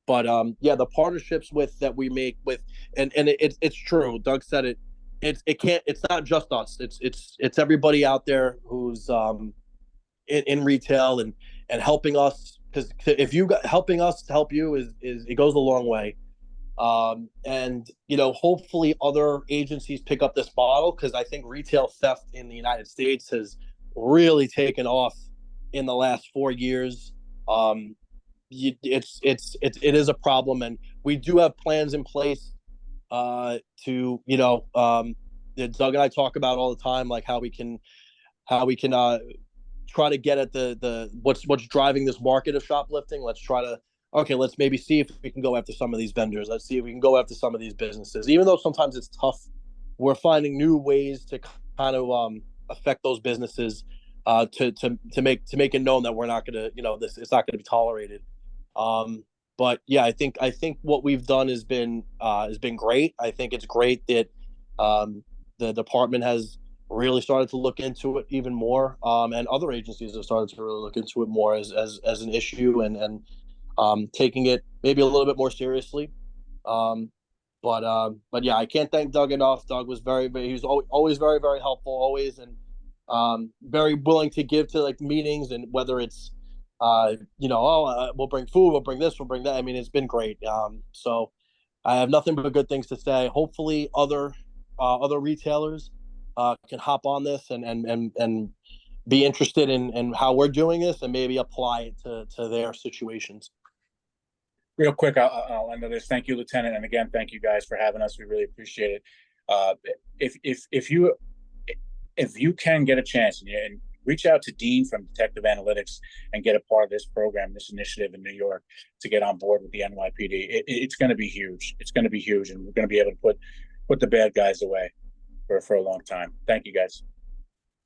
Yeah, the partnerships that we make with, and it's true. Doug said it. It's not just us. It's everybody out there who's in retail and helping us, because if you got helping us to help you is it goes a long way. And hopefully other agencies pick up this model, because I think retail theft in the United States has really taken off in the last 4 years. It is a problem, and we do have plans in place to that Doug and I talk about all the time, like how we can try to get at the what's driving this market of shoplifting. Let's try to okay, let's maybe see if we can go after some of these vendors. Let's see if we can go after some of these businesses. Even though sometimes it's tough, we're finding new ways to kind of affect those businesses to make it known that we're not gonna, this it's not gonna be tolerated. Um, but yeah, I think what we've done has been great. I think it's great that the department has really started to look into it even more, and other agencies have started to really look into it more as an issue, and taking it maybe a little bit more seriously. Um, but yeah, I can't thank Doug enough. Doug was he was always very, very helpful, always, and very willing to give to like meetings, and whether it's we'll bring food, we'll bring this, we'll bring that. I mean, it's been great. So I have nothing but good things to say. Hopefully, other retailers can hop on this and be interested in how we're doing this, and maybe apply it to their situations. Real quick, I'll end on this. Thank you, Lieutenant, and again, thank you guys for having us. We really appreciate it. If you can get a chance and reach out to Dean from Detective Analytics and get a part of this program, this initiative in New York to get on board with the NYPD, it's going to be huge. It's going to be huge, and we're going to be able to put the bad guys away for a long time. Thank you, guys.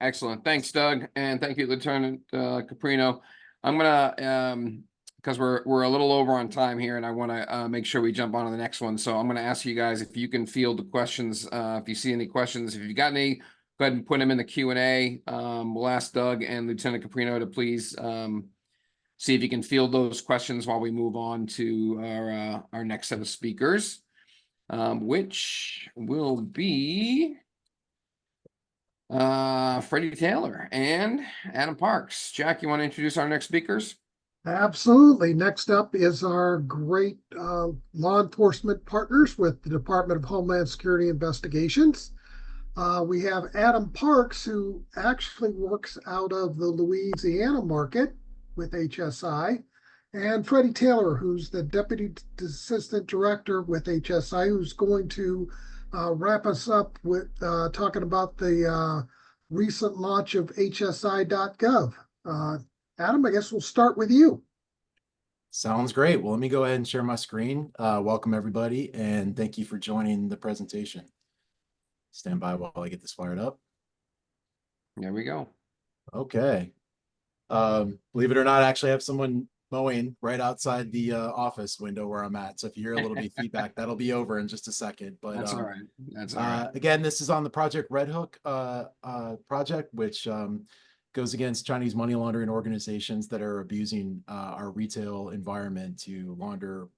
Excellent. Thanks, Doug. And thank you, Lieutenant Caprino. I'm gonna, because we're a little over on time here, and I want to make sure we jump on to the next one. So I'm going to ask you guys if you can field the questions. If you see any questions, if you've got any, go ahead and put them in the Q&A. We'll ask Doug and Lieutenant Caprino to please see if you can field those questions while we move on to our next set of speakers, which will be Freddie Taylor and Adam Parks. Jack, you want to introduce our next speakers? Absolutely. Next up is our great law enforcement partners with the Department of Homeland Security Investigations. We have Adam Parks, who actually works out of the Louisiana market with HSI, and Freddie Taylor, who's the Deputy Assistant Director with HSI, who's going to wrap us up with talking about the recent launch of HSI.gov. Adam, I guess we'll start with you. Sounds great. Well, let me go ahead and share my screen. Welcome, everybody, and thank you for joining the presentation. Stand by while I get this fired up. There we go. Okay. Believe it or not, I actually have someone mowing right outside the office window where I'm at. So if you hear a little bit of feedback, that'll be over in just a second. But That's all right. That's all right. Again, this is on the Project Red Hook project, which goes against Chinese money laundering organizations that are abusing our retail environment to launder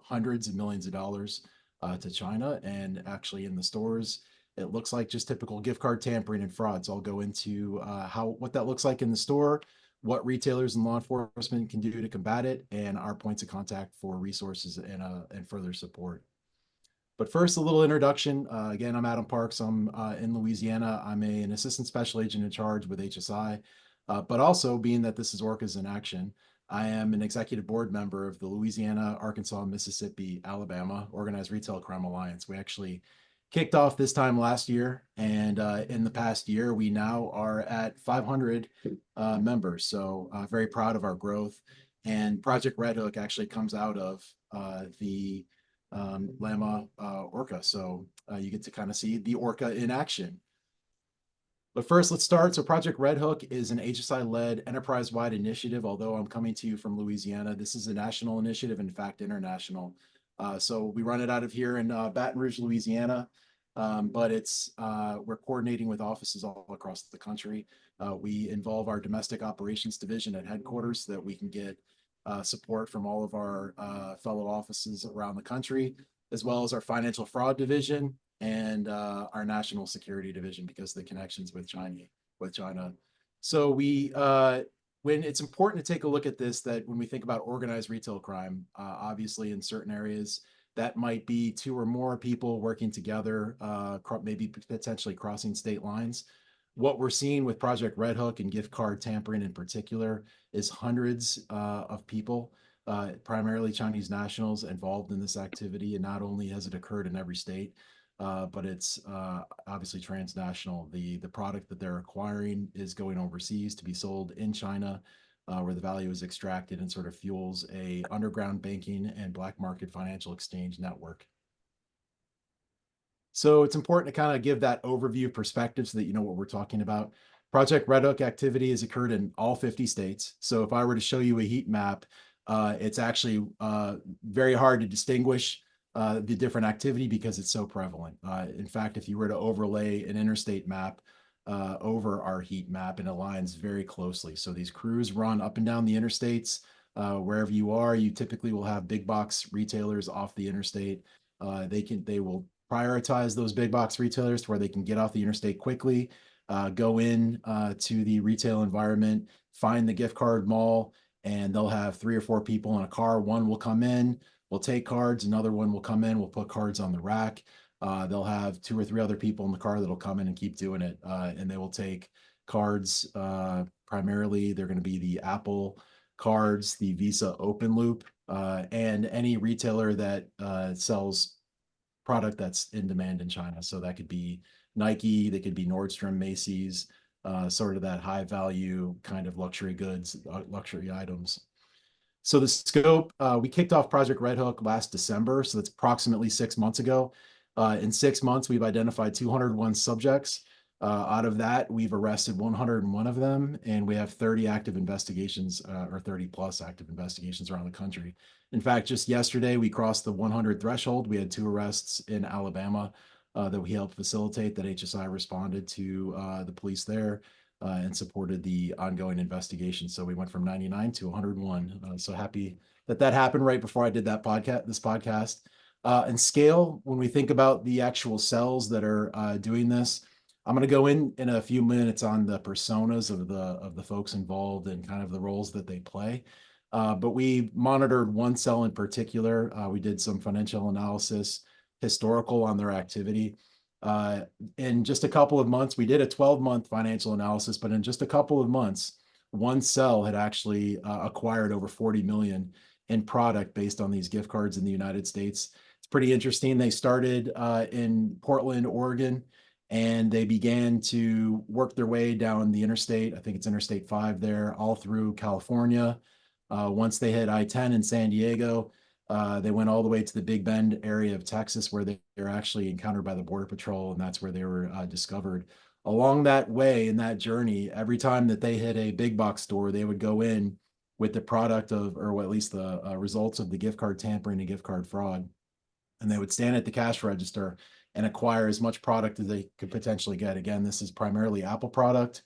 hundreds of millions of dollars to China. And actually in the stores, it looks like just typical gift card tampering and frauds. I'll go into what that looks like in the store, what retailers and law enforcement can do to combat it, and our points of contact for resources and further support. But first, a little introduction. Again, I'm Adam Parks. I'm in Louisiana. I'm an assistant special agent in charge with HSI, but also being that this is ORCAS in action, I am an executive board member of the Louisiana, Arkansas, Mississippi, Alabama Organized Retail Crime Alliance. We actually kicked off this time last year, and in the past year, we now are at 500 members. So very proud of our growth. And Project Red Hook actually comes out of the Lama Orca. So you get to kind of see the Orca in action. But first, let's start. So Project Red Hook is an HSI-led enterprise-wide initiative. Although I'm coming to you from Louisiana, this is a national initiative, in fact, international. So we run it out of here in Baton Rouge, Louisiana, but we're coordinating with offices all across the country. We involve our domestic operations division at headquarters so that we can get support from all of our fellow offices around the country, as well as our financial fraud division and our national security division, because of the connections with China. So when it's important to take a look at this, that when we think about organized retail crime, obviously in certain areas, that might be 2 or more people working together, maybe potentially crossing state lines. What we're seeing with Project Red Hook and gift card tampering in particular is hundreds of people, primarily Chinese nationals, involved in this activity. And not only has it occurred in every state, but it's obviously transnational. The product that they're acquiring is going overseas to be sold in China where the value is extracted and sort of fuels a underground banking and black market financial exchange network. So it's important to kind of give that overview perspective so that you know what we're talking about. Project Red Hook activity has occurred in all 50 states. So if I were to show you a heat map, it's actually very hard to distinguish the different activity because it's so prevalent. In fact, if you were to overlay an interstate map over our heat map, and aligns very closely. So these crews run up and down the interstates. Wherever you are, you typically will have big box retailers off the interstate. They will prioritize those big box retailers to where they can get off the interstate quickly, go in to the retail environment, find the gift card mall, and they'll have 3 or 4 people in a car. One will come in, will take cards. Another one will come in, will put cards on the rack. They'll have 2 or 3 other people in the car that'll come in and keep doing it. And they will take cards. Primarily, they're going to be the Apple cards, the Visa Open Loop, and any retailer that sells product that's in demand in China. So that could be Nike, they could be Nordstrom, Macy's, sort of that high value kind of luxury goods, luxury items. So the scope, we kicked off Project Red Hook last December. So that's approximately 6 months ago. In 6 months, we've identified 201 subjects. Out of that, we've arrested 101 of them, and we have 30 active investigations, or 30 plus active investigations around the country. In fact, just yesterday, we crossed the 100 threshold. We had 2 arrests in Alabama that we helped facilitate, that HSI responded to the police there and supported the ongoing investigation. So we went from 99 to 101. So happy that that happened right before I did that podcast. And scale, when we think about the actual cells that are doing this, I'm going to go in a few minutes on the personas of the folks involved and kind of the roles that they play. But we monitored one cell in particular. We did some financial analysis, historical on their activity. In just a couple of months, we did a 12-month financial analysis, but in just a couple of months, one cell had actually acquired over 40 million in product based on these gift cards in the United States. It's pretty interesting. They started in Portland, Oregon, and they began to work their way down the interstate. I think it's Interstate 5 there, all through California. Once they hit I-10 in San Diego, they went all the way to the Big Bend area of Texas, where they were actually encountered by the Border Patrol, and that's where they were discovered. Along that way, in that journey, every time that they hit a big box store, they would go in with the product of, or at least the results of the gift card tampering and gift card fraud. And they would stand at the cash register and acquire as much product as they could potentially get. Again, this is primarily Apple product.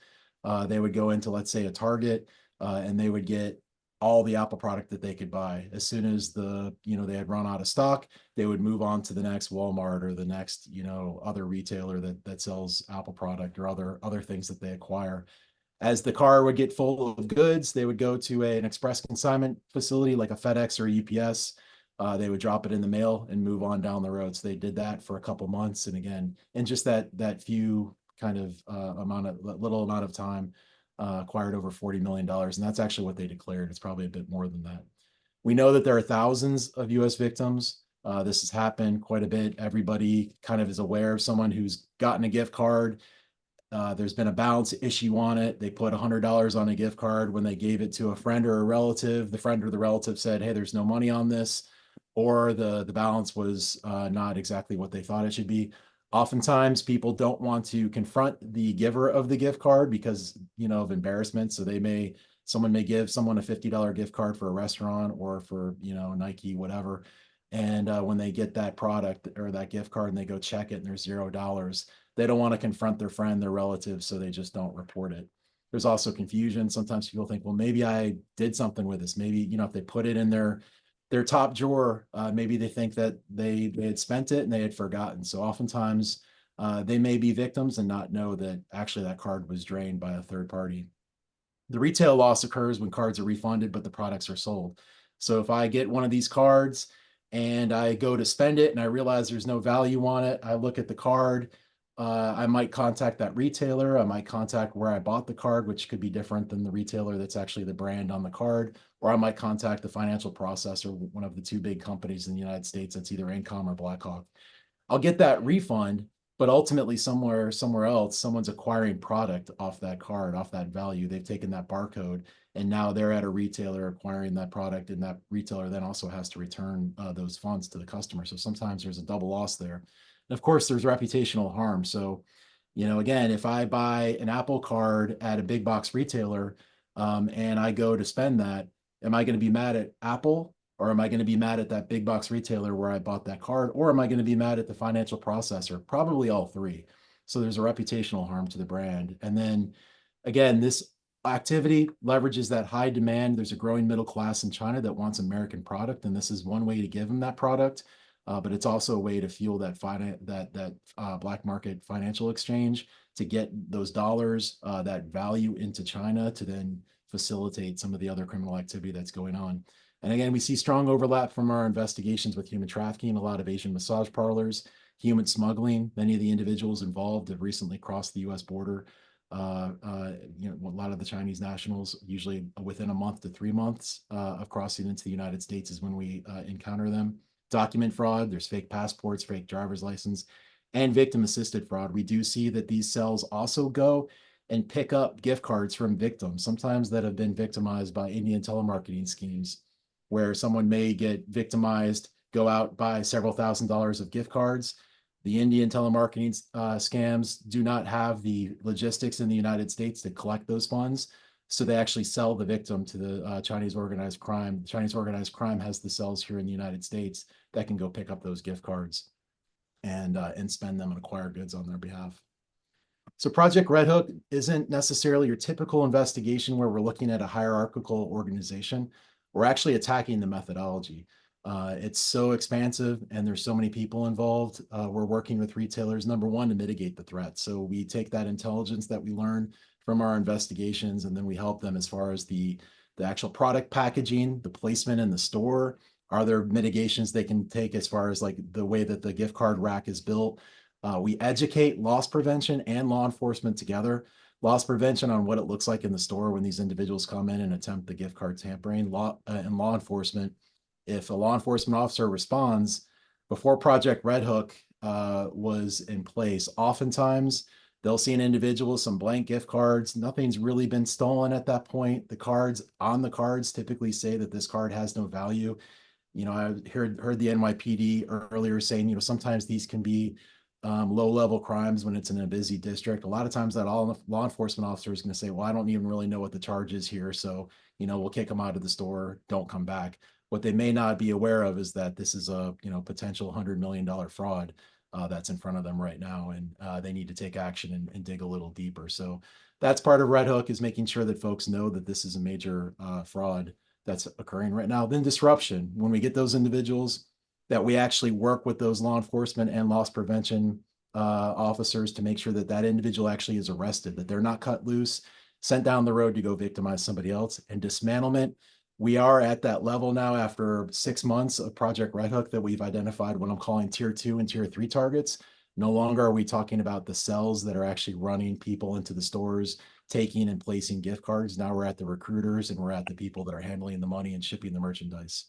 They would go into, let's say, a Target, and they would get all the Apple product that they could buy. As soon as they had run out of stock, they would move on to the next Walmart or the next, other retailer that sells Apple product or other things that they acquire. As the car would get full of goods, they would go to an express consignment facility like a FedEx or a UPS. They would drop it in the mail and move on down the road. So they did that for a couple months. And again, in just that few kind of little amount of time, acquired over $40 million. And that's actually what they declared. It's probably a bit more than that. We know that there are thousands of US victims. This has happened quite a bit. Everybody kind of is aware of someone who's gotten a gift card. There's been a balance issue on it. They put $100 on a gift card. When they gave it to a friend or a relative, the friend or the relative said, hey, there's no money on this, or the balance was not exactly what they thought it should be. Oftentimes people don't want to confront the giver of the gift card because, of embarrassment. So someone may give someone a $50 gift card for a restaurant or for, Nike, whatever. And when they get that product or that gift card and they go check it and there's $0, they don't want to confront their friend, their relative, so they just don't report it. There's also confusion. Sometimes people think, well, maybe I did something with this. Maybe, if they put it in their top drawer, maybe they think that they had spent it and they had forgotten. So oftentimes they may be victims and not know that actually that card was drained by a third party. The retail loss occurs when cards are refunded, but the products are sold. So if I get one of these cards and I go to spend it and I realize there's no value on it, I look at the card. I might contact that retailer. I might contact where I bought the card, which could be different than the retailer that's actually the brand on the card. Or I might contact the financial processor, one of the 2 big companies in the United States that's either Incom or Blackhawk. I'll get that refund. but ultimately somewhere else, someone's acquiring product off that card, off that value. They've taken that barcode and now they're at a retailer acquiring that product, and that retailer then also has to return those funds to the customer. So sometimes there's a double loss there. And of course, there's reputational harm. So, again, if I buy an Apple card at a big box retailer and I go to spend that, am I going to be mad at Apple, or am I going to be mad at that big box retailer where I bought that card, or am I going to be mad at the financial processor? Probably all three. So there's a reputational harm to the brand. And then again, this activity leverages that high demand. There's a growing middle class in China that wants American product, and this is one way to give them that product. But it's also a way to fuel that black market financial exchange to get those dollars, that value into China to then facilitate some of the other criminal activity that's going on. And again, we see strong overlap from our investigations with human trafficking, a lot of Asian massage parlors, human smuggling. Many of the individuals involved have recently crossed the U.S. border. A lot of the Chinese nationals, usually within a month to 3 months of crossing into the United States, is when we encounter them. Document fraud, there's fake passports, fake driver's license, and victim assisted fraud. We do see that these cells also go and pick up gift cards from victims, sometimes that have been victimized by Indian telemarketing schemes, where someone may get victimized, go out, buy several $1,000s of gift cards. The Indian telemarketing scams do not have the logistics in the United States to collect those funds. So they actually sell the victim to the Chinese organized crime. Chinese organized crime has the cells here in the United States that can go pick up those gift cards and spend them and acquire goods on their behalf. So Project Red Hook isn't necessarily your typical investigation where we're looking at a hierarchical organization. We're actually attacking the methodology. It's so expansive and there's so many people involved. We're working with retailers, number one, to mitigate the threat. So we take that intelligence that we learn from our investigations, and then we help them as far as the actual product packaging, the placement in the store. Are there mitigations they can take as far as like the way that the gift card rack is built? We educate loss prevention and law enforcement together. Loss prevention on what it looks like in the store when these individuals come in and attempt the gift card tampering. Law enforcement, if a law enforcement officer responds before Project Red Hook was in place, oftentimes they'll see an individual, some blank gift cards. Nothing's really been stolen at that point. The cards typically say that this card has no value. I heard the NYPD earlier saying, sometimes these can be low-level crimes when it's in a busy district. A lot of times that law enforcement officer is going to say, well, I don't even really know what the charge is here. So, we'll kick them out of the store. Don't come back. What they may not be aware of is that this is a, potential $100 million fraud that's in front of them right now. And they need to take action and dig a little deeper. So that's part of Red Hook, is making sure that folks know that this is a major fraud that's occurring right now. Then disruption, when we get those individuals, that we actually work with those law enforcement and loss prevention officers to make sure that that individual actually is arrested, that they're not cut loose, sent down the road to go victimize somebody else. And dismantlement, we are at that level now after 6 months of Project Red Hook that we've identified what I'm calling tier 2 and tier 3 targets. No longer are we talking about the cells that are actually running people into the stores, taking and placing gift cards. Now we're at the recruiters, and we're at the people that are handling the money and shipping the merchandise.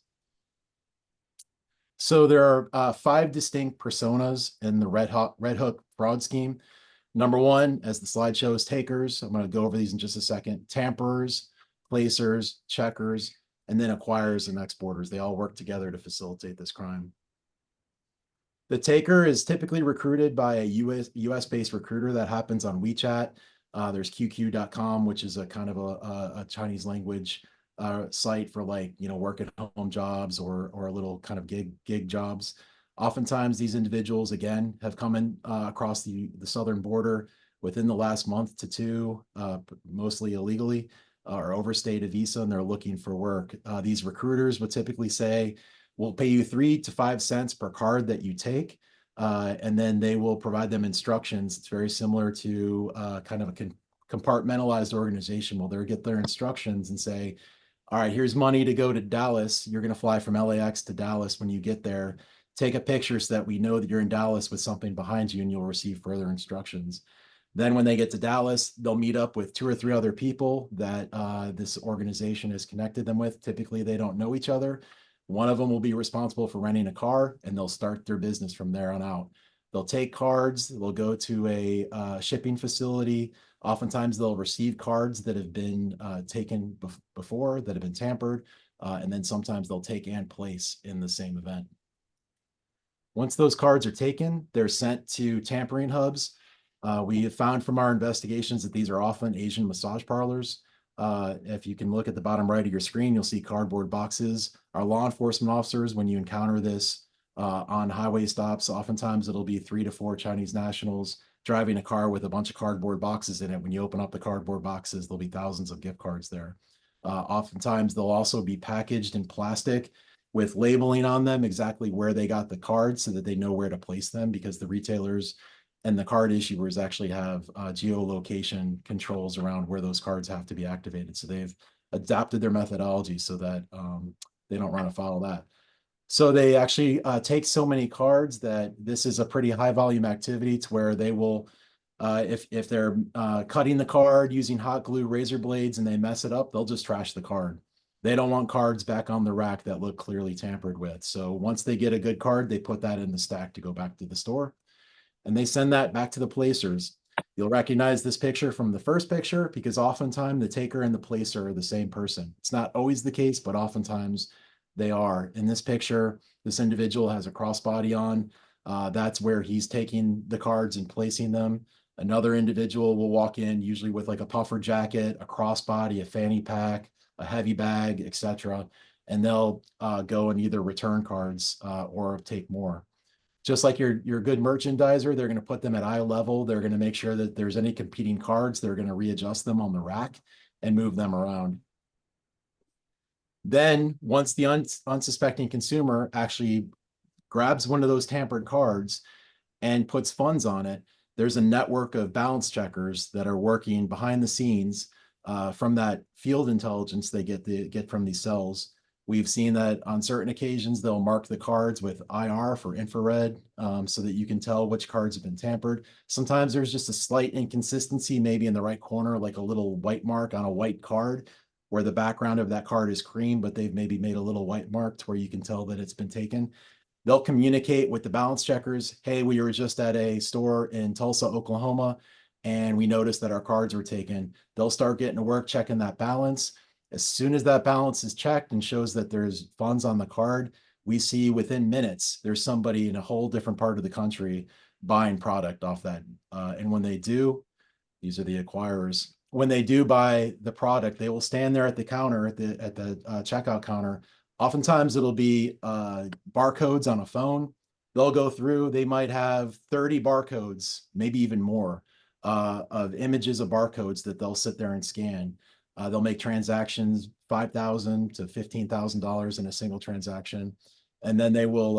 So there are 5 distinct personas in the Red Hook fraud scheme. Number one, as the slide shows, takers. I'm going to go over these in just a second. Tamperers, placers, checkers, and then acquirers and exporters. They all work together to facilitate this crime. The taker is typically recruited by a US-based recruiter. That happens on WeChat. There's QQ.com, which is a kind of a Chinese language site for work at home jobs or a little kind of gig jobs. Oftentimes these individuals, again, have come in across the southern border within the last month to 2, mostly illegally, or overstayed a visa, and they're looking for work. These recruiters would typically say, we'll pay you 3 to 5 cents per card that you take. And then they will provide them instructions. It's very similar to kind of a compartmentalized organization. Well, they'll get their instructions and say, all right, here's money to go to Dallas. You're going to fly from LAX to Dallas. When you get there, take a picture so that we know that you're in Dallas with something behind you, and you'll receive further instructions. Then when they get to Dallas, they'll meet up with 2 or 3 other people that this organization has connected them with. Typically, they don't know each other. One of them will be responsible for renting a car, and they'll start their business from there on out. They'll take cards, they'll go to a shipping facility. Oftentimes they'll receive cards that have been taken before, that have been tampered, and then sometimes they'll take and place in the same event. Once those cards are taken, they're sent to tampering hubs. We have found from our investigations that these are often Asian massage parlors. If you can look at the bottom right of your screen, you'll see cardboard boxes. Our law enforcement officers, when you encounter this on highway stops, oftentimes it'll be 3 to 4 Chinese nationals driving a car with a bunch of cardboard boxes in it. When you open up the cardboard boxes, there'll be thousands of gift cards there. Oftentimes they'll also be packaged in plastic with labeling on them exactly where they got the cards so that they know where to place them, because the retailers and the card issuers actually have geolocation controls around where those cards have to be activated. So they've adapted their methodology so that they don't run afoul of that. So they actually take so many cards that this is a pretty high volume activity, to where they will, if they're cutting the card using hot glue razor blades and they mess it up, they'll just trash the card. They don't want cards back on the rack that look clearly tampered with. So once they get a good card, they put that in the stack to go back to the store, and they send that back to the placers. You'll recognize this picture from the first picture, because oftentimes the taker and the placer are the same person. It's not always the case, but oftentimes they are. In this picture, this individual has a crossbody on. That's where he's taking the cards and placing them. Another individual will walk in, usually with like a puffer jacket, a crossbody, a fanny pack, a heavy bag, etc. And they'll go and either return cards or take more. Just like your good merchandiser, they're going to put them at eye level. They're going to make sure that there's any competing cards. They're going to readjust them on the rack and move them around. Then once the unsuspecting consumer actually grabs one of those tampered cards and puts funds on it, there's a network of balance checkers that are working behind the scenes from that field intelligence they get from these cells. We've seen that on certain occasions, they'll mark the cards with IR for infrared so that you can tell which cards have been tampered. Sometimes there's just a slight inconsistency, maybe in the right corner, like a little white mark on a white card where the background of that card is cream, but they've maybe made a little white mark to where you can tell that it's been taken. They'll communicate with the balance checkers. Hey, we were just at a store in Tulsa, Oklahoma, and we noticed that our cards were taken. They'll start getting to work checking that balance. As soon as that balance is checked and shows that there's funds on the card, we see within minutes, there's somebody in a whole different part of the country buying product off that. And when they do, these are the acquirers. When they do buy the product, they will stand there at the counter, at the checkout counter. Oftentimes it'll be barcodes on a phone. They'll go through, they might have 30 barcodes, maybe even more, of images of barcodes that they'll sit there and scan. They'll make transactions, $5,000 to $15,000 in a single transaction, and then they will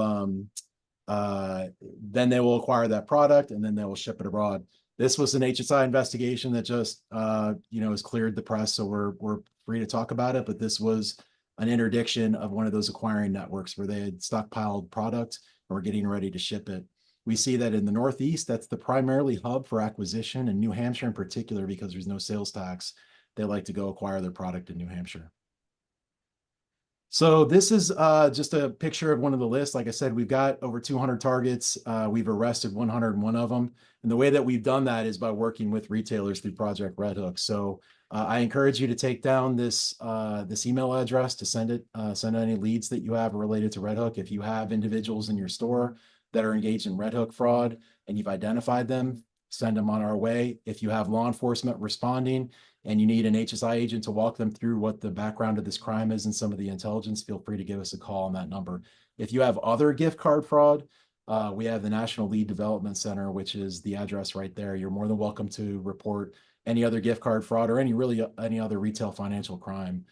acquire that product, and then they will ship it abroad. This was an HSI investigation that just has cleared the press, so we're free to talk about it. But this was an interdiction of one of those acquiring networks where they had stockpiled product and were getting ready to ship it. We see that in the Northeast, that's the primarily hub for acquisition, and New Hampshire in particular, because there's no sales tax. They like to go acquire their product in New Hampshire. So this is just a picture of one of the lists. Like I said, we've got over 200 targets. We've arrested 101 of them. And the way that we've done that is by working with retailers through Project Red Hook. So I encourage you to take down this email address to send any leads that you have related to Red Hook. If you have individuals in your store that are engaged in Red Hook fraud and you've identified them, send them on our way. If you have law enforcement responding and you need an HSI agent to walk them through what the background of this crime is and some of the intelligence, feel free to give us a call on that number. If you have other gift card fraud, we have the National Lead Development Center, which is the address right there. You're more than welcome to report any other gift card fraud or any other retail financial crime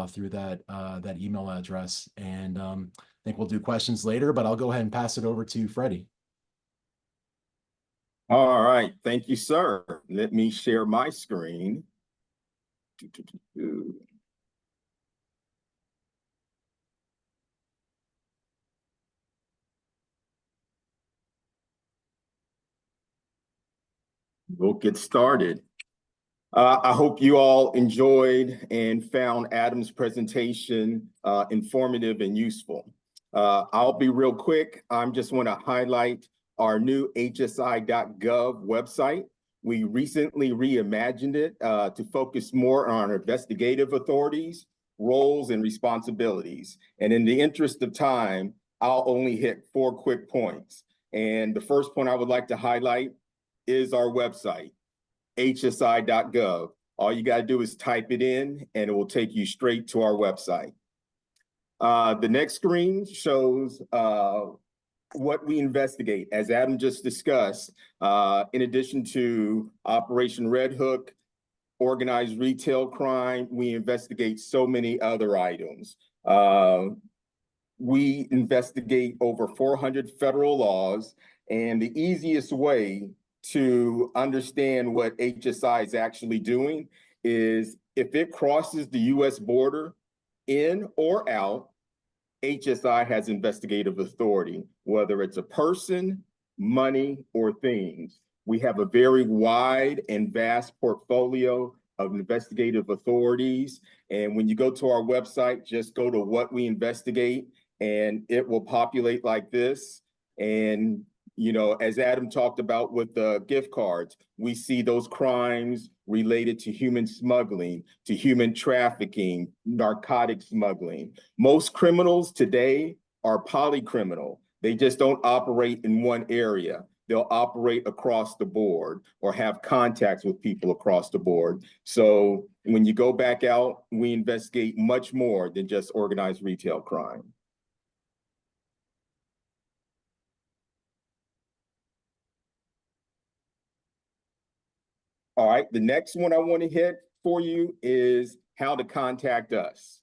through that email address. And I think we'll do questions later, but I'll go ahead and pass it over to Freddie. All right, thank you, sir. Let me share my screen. We'll get started. I hope you all enjoyed and found Adam's presentation informative and useful. I'll be real quick. I just want to highlight our new hsi.gov website. We recently reimagined it to focus more on our investigative authorities, roles, and responsibilities. And in the interest of time, I'll only hit 4 quick points. And the first point I would like to highlight is our website, hsi.gov. All you got to do is type it in and it will take you straight to our website. The next screen shows what we investigate. As Adam just discussed, in addition to Operation Red Hook, organized retail crime, we investigate so many other items. We investigate over 400 federal laws, and the easiest way to understand what HSI is actually doing is if it crosses the US border in or out, HSI has investigative authority, whether it's a person, money, or things. We have a very wide and vast portfolio of investigative authorities. And when you go to our website, just go to what we investigate and it will populate like this. And, you know, as Adam talked about with the gift cards, we see those crimes related to human smuggling, to human trafficking, narcotic smuggling. Most criminals today are polycriminal. They just don't operate in one area. They'll operate across the board or have contacts with people across the board. So when you go back out, we investigate much more than just organized retail crime. All right, the next one I want to hit for you is how to contact us.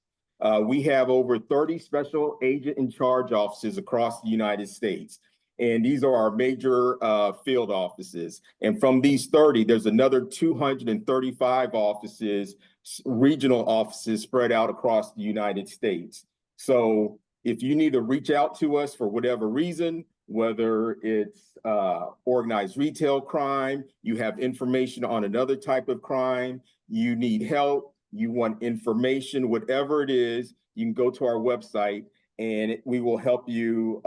We have over 30 special agent in charge offices across the United States. And these are our major field offices. And from these 30, there's another 235 offices, regional offices spread out across the United States. So if you need to reach out to us for whatever reason, whether it's organized retail crime, you have information on another type of crime, you need help, you want information, whatever it is, you can go to our website and we will help you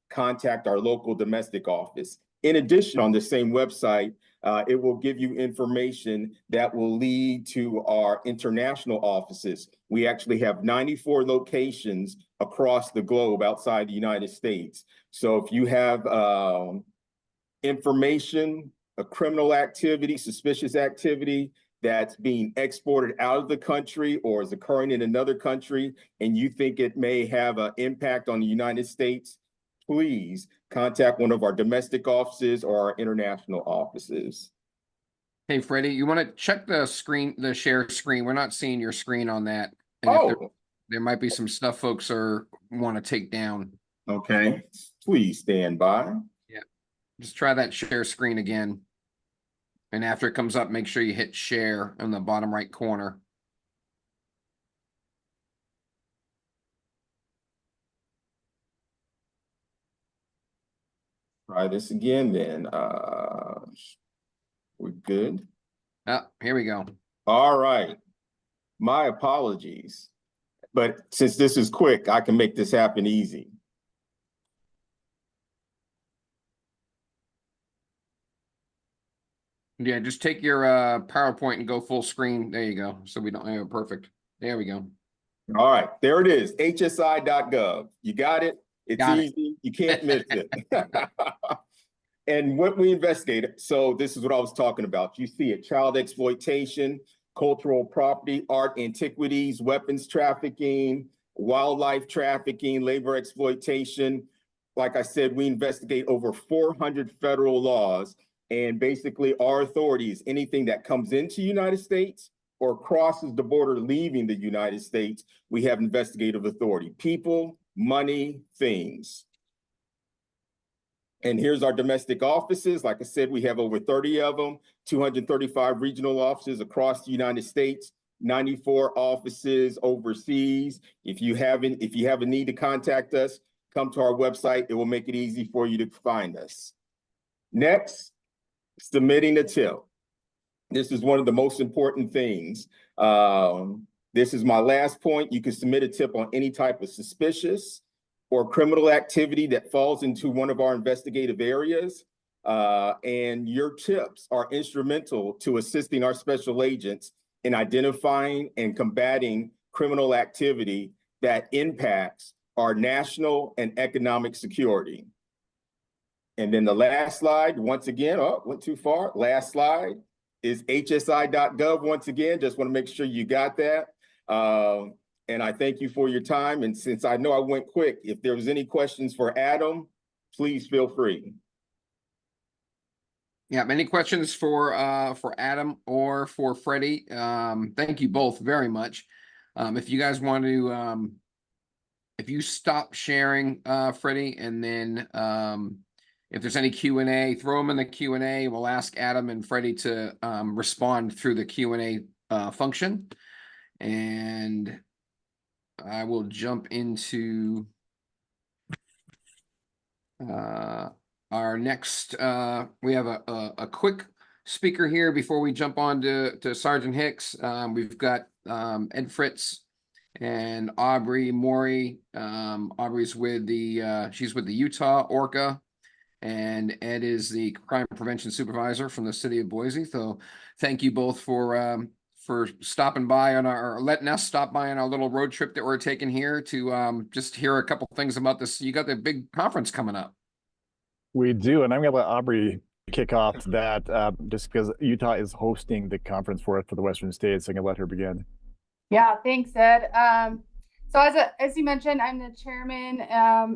contact our local domestic office. In addition, on the same website, it will give you information that will lead to our international offices. We actually have 94 locations across the globe outside the United States. So if you have information, a criminal activity, suspicious activity that's being exported out of the country or is occurring in another country, and you think it may have an impact on the United States, please contact one of our domestic offices or our international offices. Hey, Freddie, you want to check the screen, the share screen? We're not seeing your screen on that. And Oh, there might be some stuff folks want to take down. okay. Please stand by. Yeah. Just try that share screen again. And after it comes up, make sure you hit share in the bottom right corner. Try this again then. We're good. Oh, here we go. All right. My apologies. But since this is quick, I can make this happen easy. Yeah, just take your PowerPoint and go full screen. There you go. So we don't have it perfect. There we go. All right, there it is, hsi.gov. You got it? It's Got it. easy. You can't miss it. And what we investigated, so this is what I was talking about. You see it, child exploitation, cultural property, art, antiquities, weapons trafficking, wildlife trafficking, labor exploitation. Like I said, we investigate over 400 federal laws, and basically our authorities, anything that comes into the United States or crosses the border leaving the United States, we have investigative authority. People, money, things. And here's our domestic offices. Like I said, we have over 30 of them, 235 regional offices across the United States, 94 offices overseas. If you have a need to contact us, come to our website. It will make it easy for you to find us. Next, submitting a tip. This is one of the most important things. This is my last point. You can submit a tip on any type of suspicious, or criminal activity that falls into one of our investigative areas, and your tips are instrumental to assisting our special agents in identifying and combating criminal activity that impacts our national and economic security. And then the last slide, once again, oh, went too far. Last slide is hsi.gov. Once again, just want to make sure you got that. And I thank you for your time. And since I know I went quick, if there was any questions for Adam, please feel free. Yeah, any questions for Adam or for Freddie? Thank you both very much. If you guys want to, if you stop sharing, Freddie, and then if there's any Q&A, throw them in the Q&A. We'll ask Adam and Freddie to respond through the Q&A function. And I will jump into our next, we have a quick speaker here before we jump on to Sergeant Hicks. We've got Ed Fritz and Aubrey Morey. Aubrey's with she's with the Utah ORCA, and Ed is the crime prevention supervisor from the city of Boise. So thank you both for stopping by on our, letting us stop by on our little road trip that we're taking here to just hear a couple things about this. You got the big conference coming up. We do, and I'm going to let Aubrey kick off that just because Utah is hosting the conference for the Western states. So I'm going to let her begin. Yeah, thanks, Ed. So as you mentioned, I'm the chairman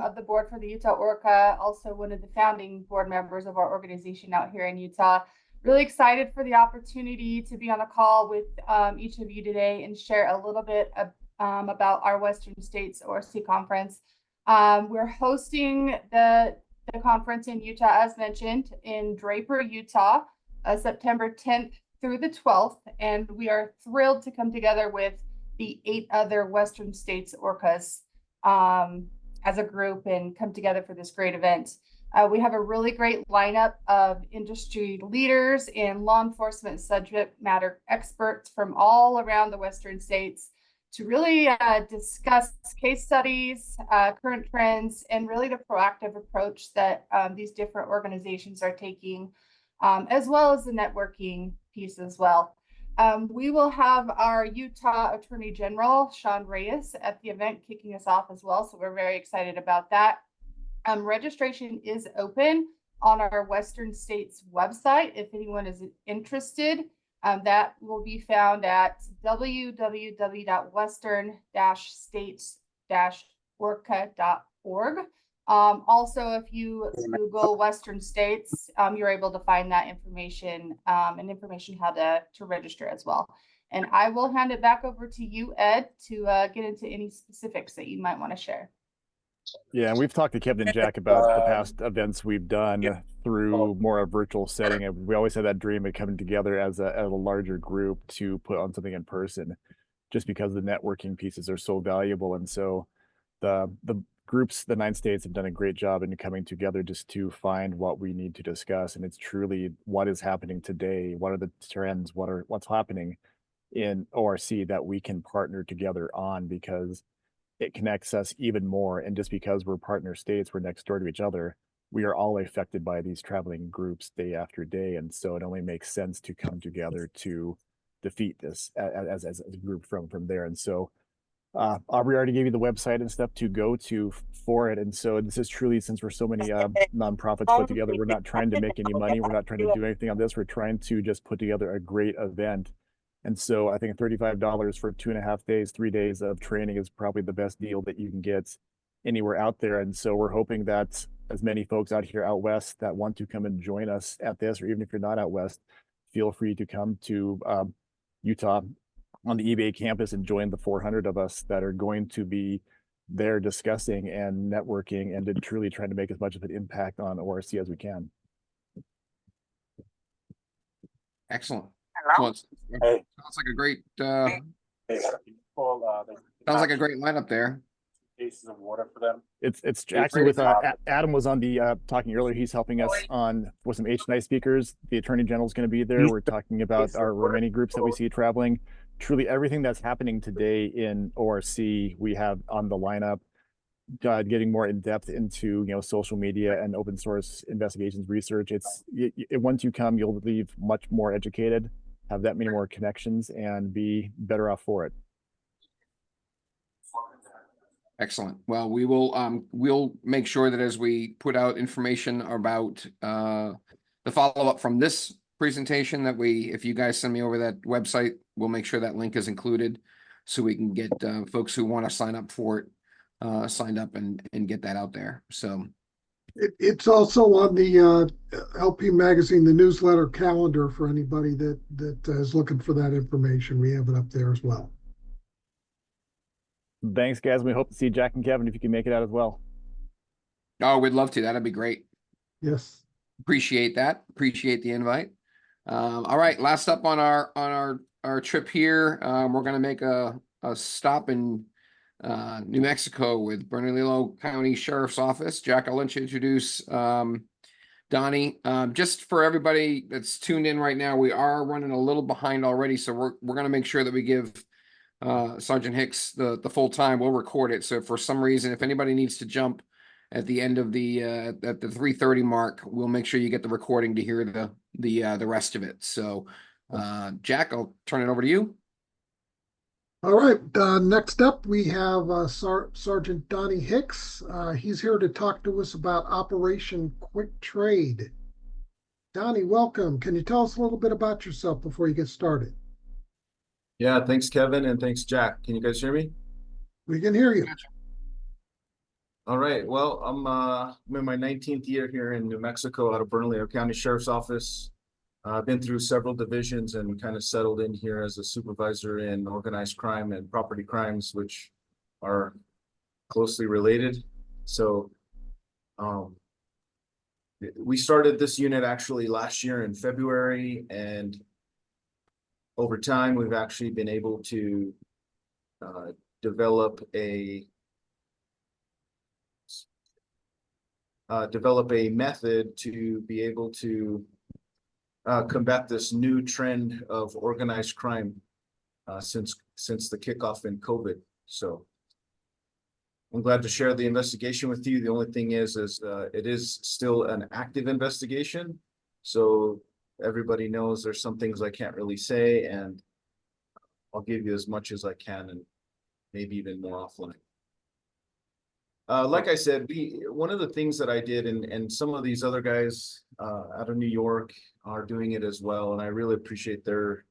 of the board for the Utah ORCA, also one of the founding board members of our organization out here in Utah. Really excited for the opportunity to be on a call with each of you today and share a little bit about our Western States ORC conference. We're hosting the conference in Utah, as mentioned, in Draper, Utah, September 10th through the 12th. And we are thrilled to come together with the 8 other Western States ORCAs as a group and come together for this great event. We have a really great lineup of industry leaders and law enforcement subject matter experts from all around the Western states to really discuss case studies, current trends, and really the proactive approach that these different organizations are taking, as well as the networking piece as well. We will have our Utah Attorney General, Sean Reyes, at the event kicking us off as well. So we're very excited about that. Registration is open on our Western States website. If anyone is interested, that will be found at www.western-states-orca.org. Also, if you Google Western States, you're able to find that information and information how to register as well. And I will hand it back over to you, Ed, to get into any specifics that you might want to share. Yeah, and we've talked to Kevin and Jack about the past events we've done through more a virtual setting. And we always had that dream of coming together as a larger group to put on something in person, just because the networking pieces are so valuable. And so the groups, the 9 states, have done a great job in coming together just to find what we need to discuss. And it's truly what is happening today, what are the trends, what's happening in ORC that we can partner together on, because it connects us even more. And just because we're partner states, we're next door to each other, we are all affected by these traveling groups day after day. And so it only makes sense to come together to defeat this as a group from there. And so Aubrey already gave you the website and stuff to go to for it. And so this is truly, since we're so many nonprofits put together, we're not trying to make any money. We're not trying to do anything on this. We're trying to just put together a great event. And so I think $35 for 2.5 days, 3 days of training is probably the best deal that you can get anywhere out there. And so we're hoping that as many folks out here out west that want to come and join us at this, or even if you're not out west, feel free to come to Utah on the eBay campus and join the 400 of us that are going to be there discussing and networking and truly trying to make as much of an impact on ORC as we can. Excellent. Hello? Well, sounds like a great sounds like a great lineup there. Cases of water for them. It's actually with Adam was on the talking earlier. He's helping us on with some HNI speakers. The Attorney General is going to be there. We're talking about our remaining groups that we see traveling. Truly everything that's happening today in ORC we have on the lineup. getting more in depth into social media and open source investigations research. Once you come, you'll leave much more educated, have that many more connections, and be better off for it. Excellent. Well, we'll make sure that as we put out information about the follow-up from this presentation, that if you guys send me over that website, we'll make sure that link is included so we can get folks who want to sign up for it signed up and get that out there. So it's also on the LP Magazine, the newsletter calendar for anybody that is looking for that information. We have it up there as well. Thanks, guys. We hope to see Jack and Kevin if you can make it out as well. Oh, we'd love to. That'd be great. Yes. Appreciate that. Appreciate the invite. All right, last up on our trip here, we're going to make a stop in New Mexico with Bernalillo County Sheriff's Office. Jack, I'll let you introduce Donnie. Just for everybody that's tuned in right now, we are running a little behind already, so we're going to make sure that we give Sergeant Hicks the full time. We'll record it. So for some reason, if anybody needs to jump at the end of the at the 3:30 mark, we'll make sure you get the recording to hear the rest of it. So Jack, I'll turn it over to you. All right. Next up, we have Sergeant Donnie Hicks. He's here to talk to us about Operation Quick Trade. Donnie, welcome. Can you tell us a little bit about yourself before you get started? Yeah, thanks, Kevin, and thanks, Jack. Can you guys hear me? We can hear you. All right. Well, I'm in my 19th year here in New Mexico out of Bernalillo County Sheriff's Office. I've been through several divisions and kind of settled in here as a supervisor in organized crime and property crimes, which are closely related. So we started this unit actually last year in February, and over time, we've actually been able to develop a method to be able to combat this new trend of organized crime since the kickoff in COVID. So I'm glad to share the investigation with you. The only thing is it is still an active investigation. So everybody knows there's some things I can't really say, and I'll give you as much as I can and maybe even more offline. Like I said, one of the things that I did, and some of these other guys out of New York are doing it as well, and I really appreciate their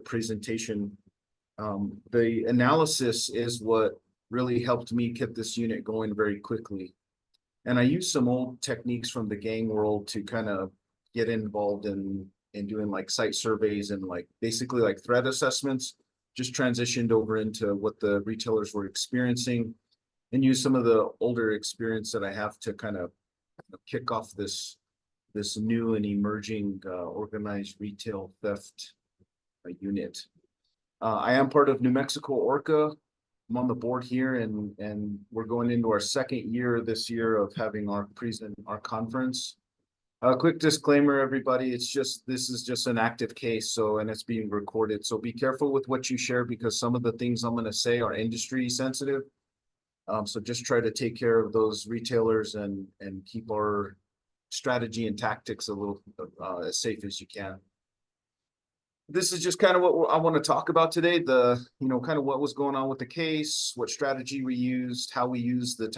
presentation. The analysis is what really helped me get this unit going very quickly. And I used some old techniques from the gang world to kind of get involved in doing like site surveys and basically threat assessments, just transitioned over into what the retailers were experiencing and use some of the older experience that I have to kind of kick off this new and emerging organized retail theft unit. I am part of New Mexico ORCA. I'm on the board here, and we're going into our second year this year of having our conference. A quick disclaimer, everybody, this is just an active case, and it's being recorded. So be careful with what you share, because some of the things I'm going to say are industry sensitive. So just try to take care of those retailers and keep our strategy and tactics a little as safe as you can. This is just kind of what I want to talk about today. Kind of what was going on with the case, what strategy we used, how we used the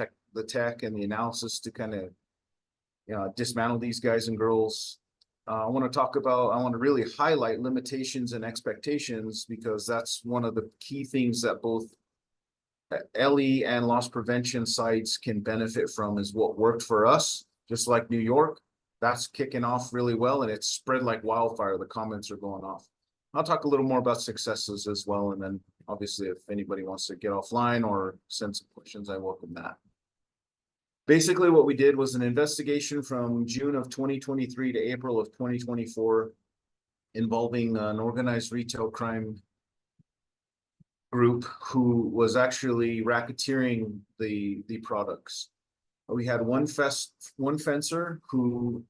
tech and the analysis to kind of dismantle these guys and girls. I want to really highlight limitations and expectations, because that's one of the key things that both LE and loss prevention sites can benefit from, is what worked for us, just like New York. That's kicking off really well, and it's spread like wildfire. The comments are going off. I'll talk a little more about successes as well, and then obviously if anybody wants to get offline or send some questions, I welcome that. Basically what we did was an investigation from June of 2023 to April of 2024 involving an organized retail crime group who was actually racketeering the products. We had one fencer who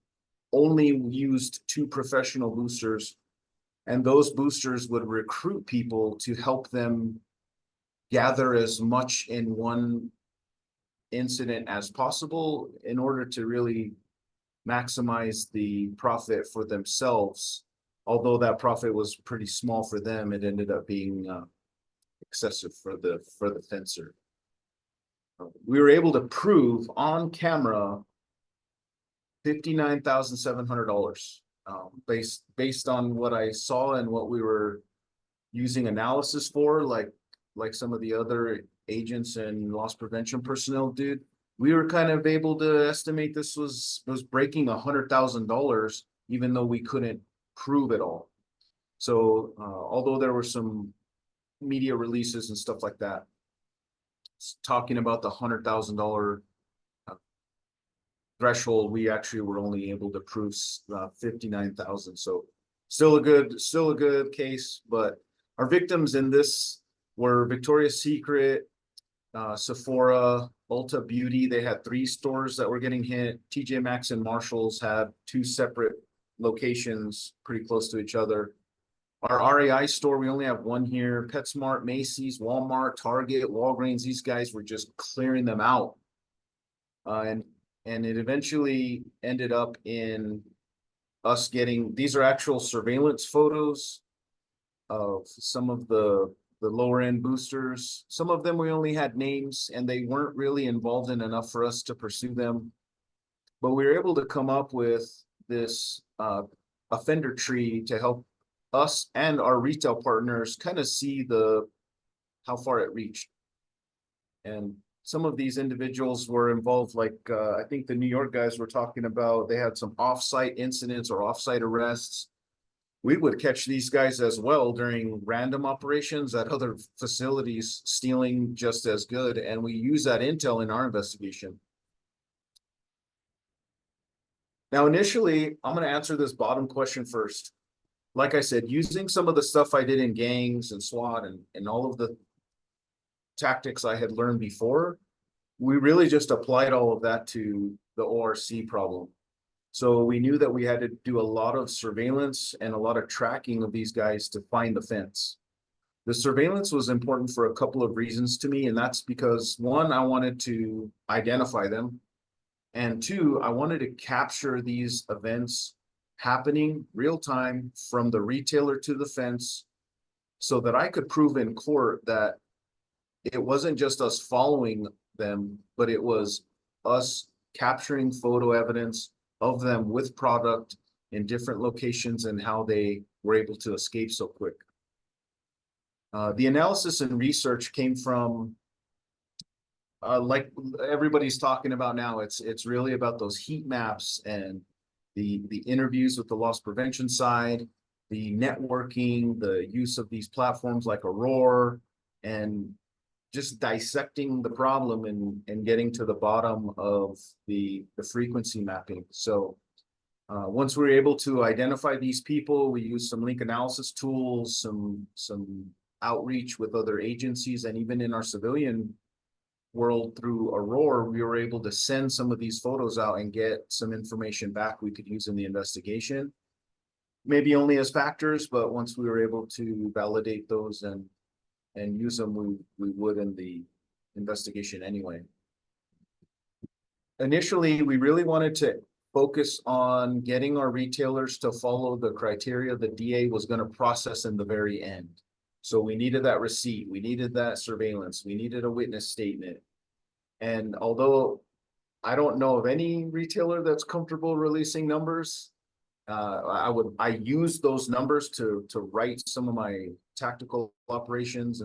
only used 2 professional boosters, and those boosters would recruit people to help them gather as much in one incident as possible in order to really maximize the profit for themselves. Although that profit was pretty small for them, it ended up being excessive for the fencer. We were able to prove on camera $59,700 based on what I saw and what we were using analysis for, like some of the other agents and loss prevention personnel did. We were kind of able to estimate this was breaking $100,000, even though we couldn't prove it all. So although there were some media releases and stuff like that talking about the $100,000 threshold, we actually were only able to prove 59,000. So still a good case. But our victims in this were Victoria's Secret, Sephora, Ulta Beauty. They had 3 stores that were getting hit. TJ Maxx and Marshalls had 2 separate locations pretty close to each other. Our REI store, we only have 1 here. PetSmart, Macy's, Walmart, Target, Walgreens, these guys were just clearing them out. And it eventually ended up in us getting, these are actual surveillance photos of some of the lower end boosters. Some of them we only had names and they weren't really involved in enough for us to pursue them. But we were able to come up with this offender tree to help us and our retail partners kind of see how far it reached. And some of these individuals were involved, like I think the New York guys were talking about, they had some off-site incidents or off-site arrests. We would catch these guys as well during random operations at other facilities, stealing just as good. And we use that intel in our investigation. Now, initially, I'm going to answer this bottom question first. Like I said, using some of the stuff I did in gangs and SWAT and all of the tactics I had learned before, we really just applied all of that to the ORC problem. So we knew that we had to do a lot of surveillance and a lot of tracking of these guys to find the fence. The surveillance was important for a couple of reasons to me, and that's because 1, I wanted to identify them, and 2, I wanted to capture these events happening real time from the retailer to the fence so that I could prove in court that it wasn't just us following them, but it was us capturing photo evidence of them with product in different locations and how they were able to escape so quick. The analysis and research came from, like everybody's talking about now, it's really about those heat maps and the interviews with the loss prevention side, the networking, the use of these platforms like Aurora, and just dissecting the problem and getting to the bottom of the frequency mapping. So once we were able to identify these people, we used some link analysis tools, some outreach with other agencies, and even in our civilian world through Aurora, we were able to send some of these photos out and get some information back we could use in the investigation. Maybe only as factors, but once we were able to validate those and use them, we would in the investigation anyway. Initially, we really wanted to focus on getting our retailers to follow the criteria the DA was going to process in the very end. So we needed that receipt, we needed that surveillance, we needed a witness statement. And although I don't know of any retailer that's comfortable releasing numbers, I use those numbers to write some of my tactical operations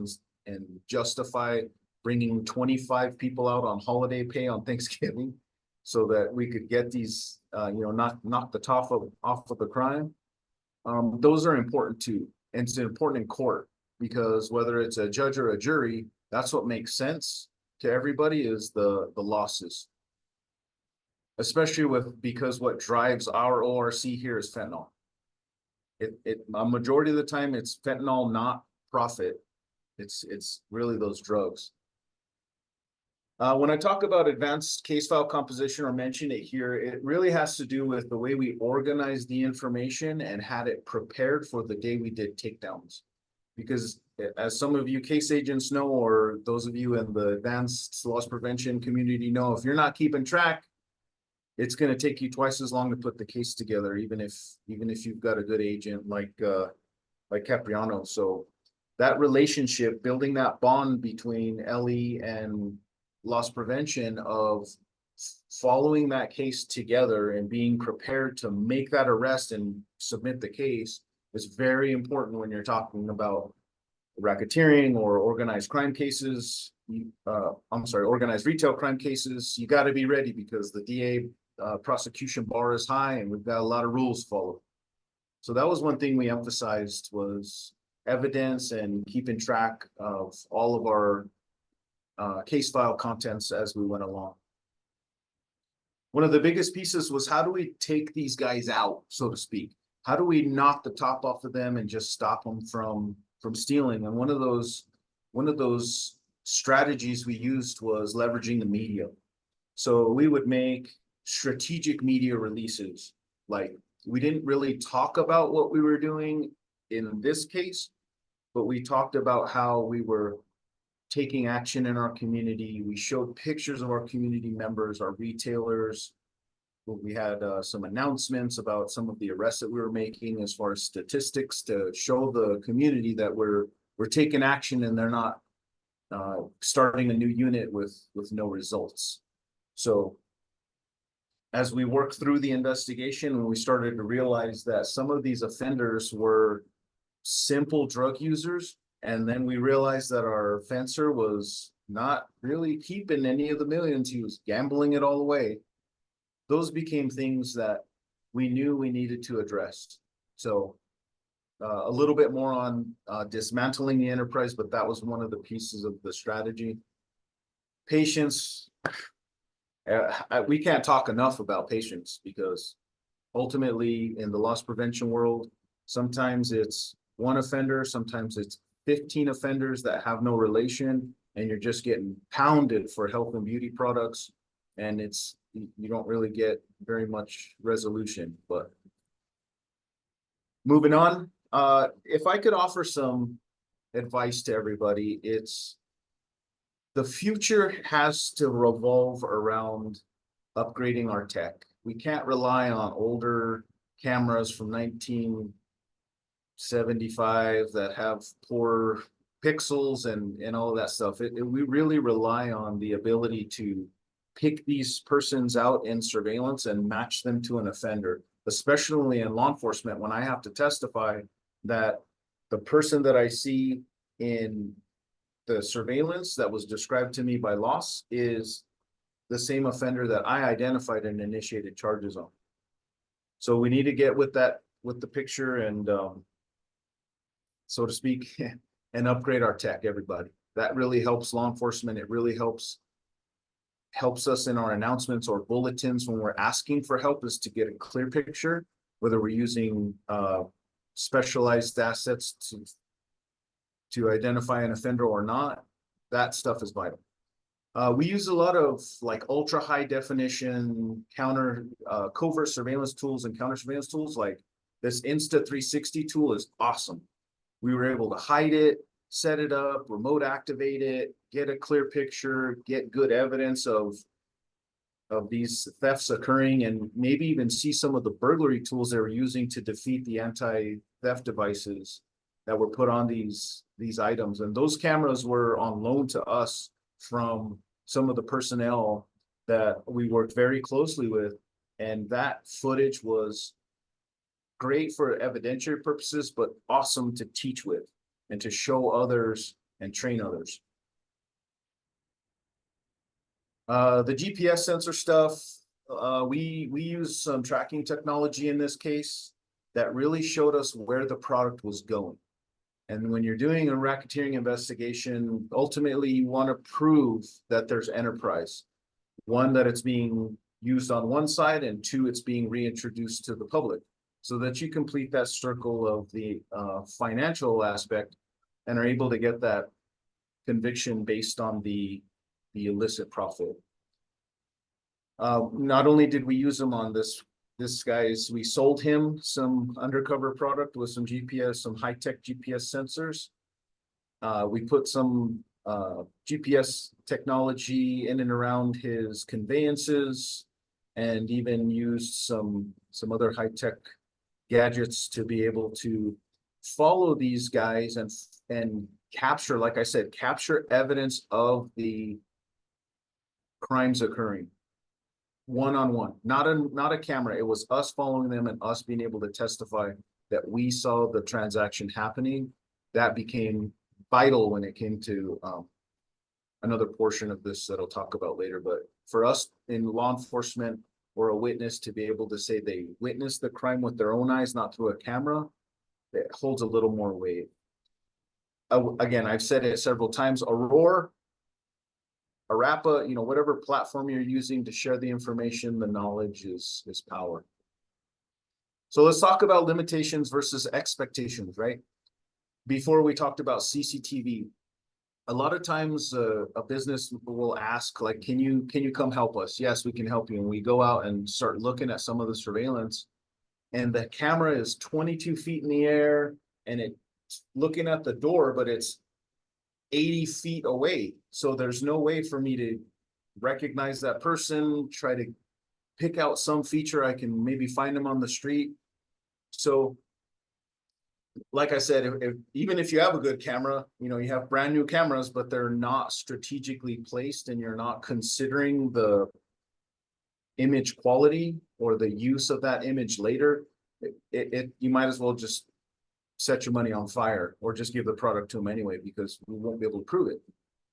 and justify bringing 25 people out on holiday pay on Thanksgiving so that we could get these, knock the top off of the crime. Those are important too. And it's important in court because whether it's a judge or a jury, that's what makes sense to everybody is the losses. Especially because what drives our ORC here is fentanyl. A majority of the time it's fentanyl, not profit. It's really those drugs. When I talk about advanced case file composition or mention it here, it really has to do with the way we organized the information and had it prepared for the day we did takedowns. Because as some of you case agents know, or those of you in the advanced loss prevention community know, if you're not keeping track, it's going to take you twice as long to put the case together, even if you've got a good agent like Capriano. So that relationship, building that bond between Ellie and loss prevention, of following that case together and being prepared to make that arrest and submit the case, is very important when you're talking about racketeering or organized crime cases. Organized retail crime cases. You got to be ready, because the DA prosecution bar is high, and we've got a lot of rules to follow. So that was one thing we emphasized, was evidence and keeping track of all of our case file contents as we went along. One of the biggest pieces was, how do we take these guys out, so to speak? How do we knock the top off of them and just stop them from stealing? And one of those strategies we used was leveraging the media. So we would make strategic media releases. Like, we didn't really talk about what we were doing in this case, but we talked about how we were taking action in our community. We showed pictures of our community members, our retailers. We had some announcements about some of the arrests that we were making, as far as statistics, to show the community that we're taking action, and they're not starting a new unit with no results. So as we worked through the investigation, we started to realize that some of these offenders were simple drug users. And then we realized that our fencer was not really keeping any of the millions. He was gambling it all away. Those became things that we knew we needed to address. So a little bit more on dismantling the enterprise, but that was one of the pieces of the strategy. Patience. We can't talk enough about patience, because ultimately in the loss prevention world, sometimes it's one offender, sometimes it's 15 offenders that have no relation, and you're just getting pounded for health and beauty products, and you don't really get very much resolution. But moving on, if I could offer some advice to everybody, it's the future has to revolve around upgrading our tech. We can't rely on older cameras from 1975 that have poor pixels and all of that stuff. We really rely on the ability to pick these persons out in surveillance and match them to an offender, especially in law enforcement, when I have to testify that the person that I see in the surveillance that was described to me by loss is the same offender that I identified and initiated charges on. So we need to get with the picture and, so to speak, and upgrade our tech, everybody. That really helps law enforcement. It really helps us in our announcements or bulletins when we're asking for help, is to get a clear picture, whether we're using specialized assets to identify an offender or not. That stuff is vital. We use a lot of like ultra high definition covert surveillance tools and counter surveillance tools. Like this Insta360 tool is awesome. We were able to hide it, set it up, remote activate it, get a clear picture, get good evidence of these thefts occurring, and maybe even see some of the burglary tools they were using to defeat the anti-theft devices that were put on these items. And those cameras were on loan to us from some of the personnel that we worked very closely with. And that footage was great for evidentiary purposes, but awesome to teach with and to show others and train others. The GPS sensor stuff, we use some tracking technology in this case that really showed us where the product was going. And when you're doing a racketeering investigation, ultimately you want to prove that there's enterprise. One, that it's being used on one side, and two, it's being reintroduced to the public, so that you complete that circle of the financial aspect and are able to get that conviction based on the illicit profit. Not only did we use them on this guy's, we sold him some undercover product with some GPS, some high-tech GPS sensors. We put some GPS technology in and around his conveyances, and even used some other high-tech gadgets to be able to follow these guys and capture, like I said, capture evidence of the crimes occurring one-on-one, not a camera. It was us following them and us being able to testify that we saw the transaction happening. That became vital when it came to another portion of this that I'll talk about later. But for us in law enforcement or a witness to be able to say they witnessed the crime with their own eyes, not through a camera, it holds a little more weight. Again, I've said it several times, Aurora, Arapa, whatever platform you're using to share the information, the knowledge is power. So let's talk about limitations versus expectations, right? Before we talked about CCTV, a lot of times a business will ask, like, can you come help us? Yes, we can help you. And we go out and start looking at some of the surveillance, and the camera is 22 feet in the air and it's looking at the door, but it's 80 feet away. So there's no way for me to recognize that person, try to pick out some feature. I can maybe find them on the street. So like I said, even if you have a good camera, you have brand new cameras, but they're not strategically placed and you're not considering the image quality or the use of that image later, you might as well just set your money on fire or just give the product to them anyway, because we won't be able to prove it.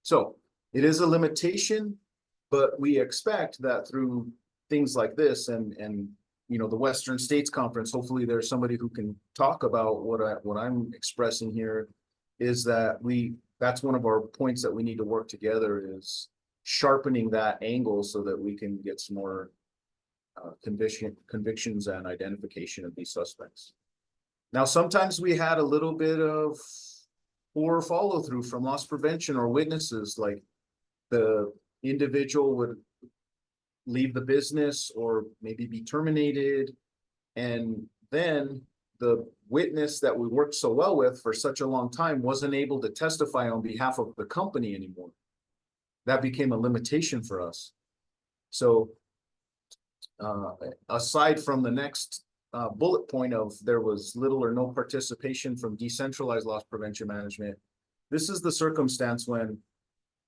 So it is a limitation, but we expect that through things like this and the Western States Conference, hopefully there's somebody who can talk about what I'm expressing here, is that that's one of our points that we need to work together, is sharpening that angle so that we can get some more convictions and identification of these suspects. Now, sometimes we had a little bit of poor follow through from loss prevention or witnesses, like the individual would leave the business or maybe be terminated, and then the witness that we worked so well with for such a long time wasn't able to testify on behalf of the company anymore. That became a limitation for us. So aside from the next bullet point of there was little or no participation from decentralized loss prevention management, this is the circumstance when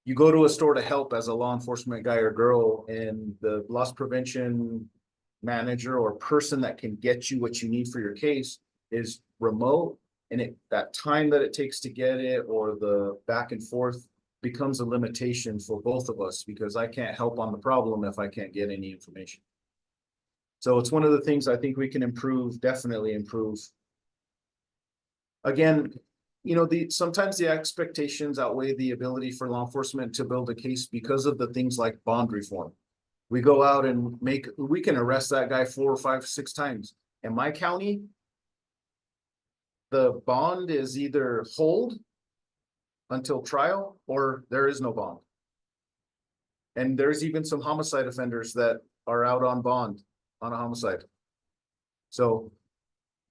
you go to a store to help as a law enforcement guy or girl, and the loss prevention manager or person that can get you what you need for your case is remote, and that time that it takes to get it or the back and forth becomes a limitation for both of us, because I can't help on the problem if I can't get any information. So it's one of the things I think we can improve, definitely improve. Again, sometimes the expectations outweigh the ability for law enforcement to build a case because of the things like bond reform. We go out and we can arrest that guy 4, 5, 6 times. In my county, the bond is either hold until trial or there is no bond. And there's even some homicide offenders that are out on bond on a homicide. So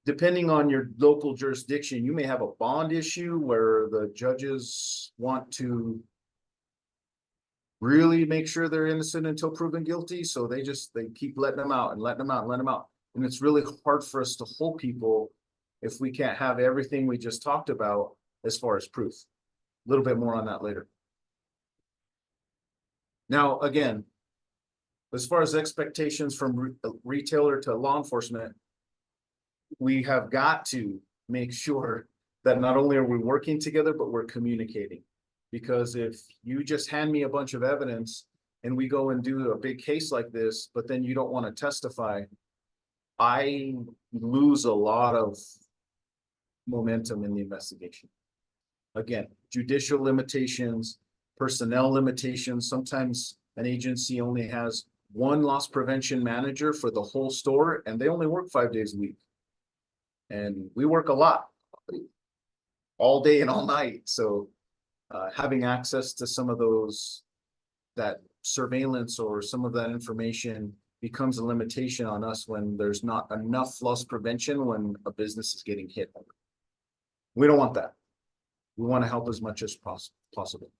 depending on your local jurisdiction, you may have a bond issue where the judges want to really make sure they're innocent until proven guilty. So they keep letting them out and letting them out and letting them out. And it's really hard for us to hold people if we can't have everything we just talked about as far as proof. A little bit more on that later. Now, again, as far as expectations from retailer to law enforcement, we have got to make sure that not only are we working together, but we're communicating. Because if you just hand me a bunch of evidence and we go and do a big case like this, but then you don't want to testify, I lose a lot of momentum in the investigation. Again, judicial limitations, personnel limitations. Sometimes an agency only has one loss prevention manager for the whole store, and they only work 5 days a week. And we work a lot, all day and all night. So having access to some of that surveillance or some of that information becomes a limitation on us when there's not enough loss prevention when a business is getting hit. We don't want that. We want to help as much as possible.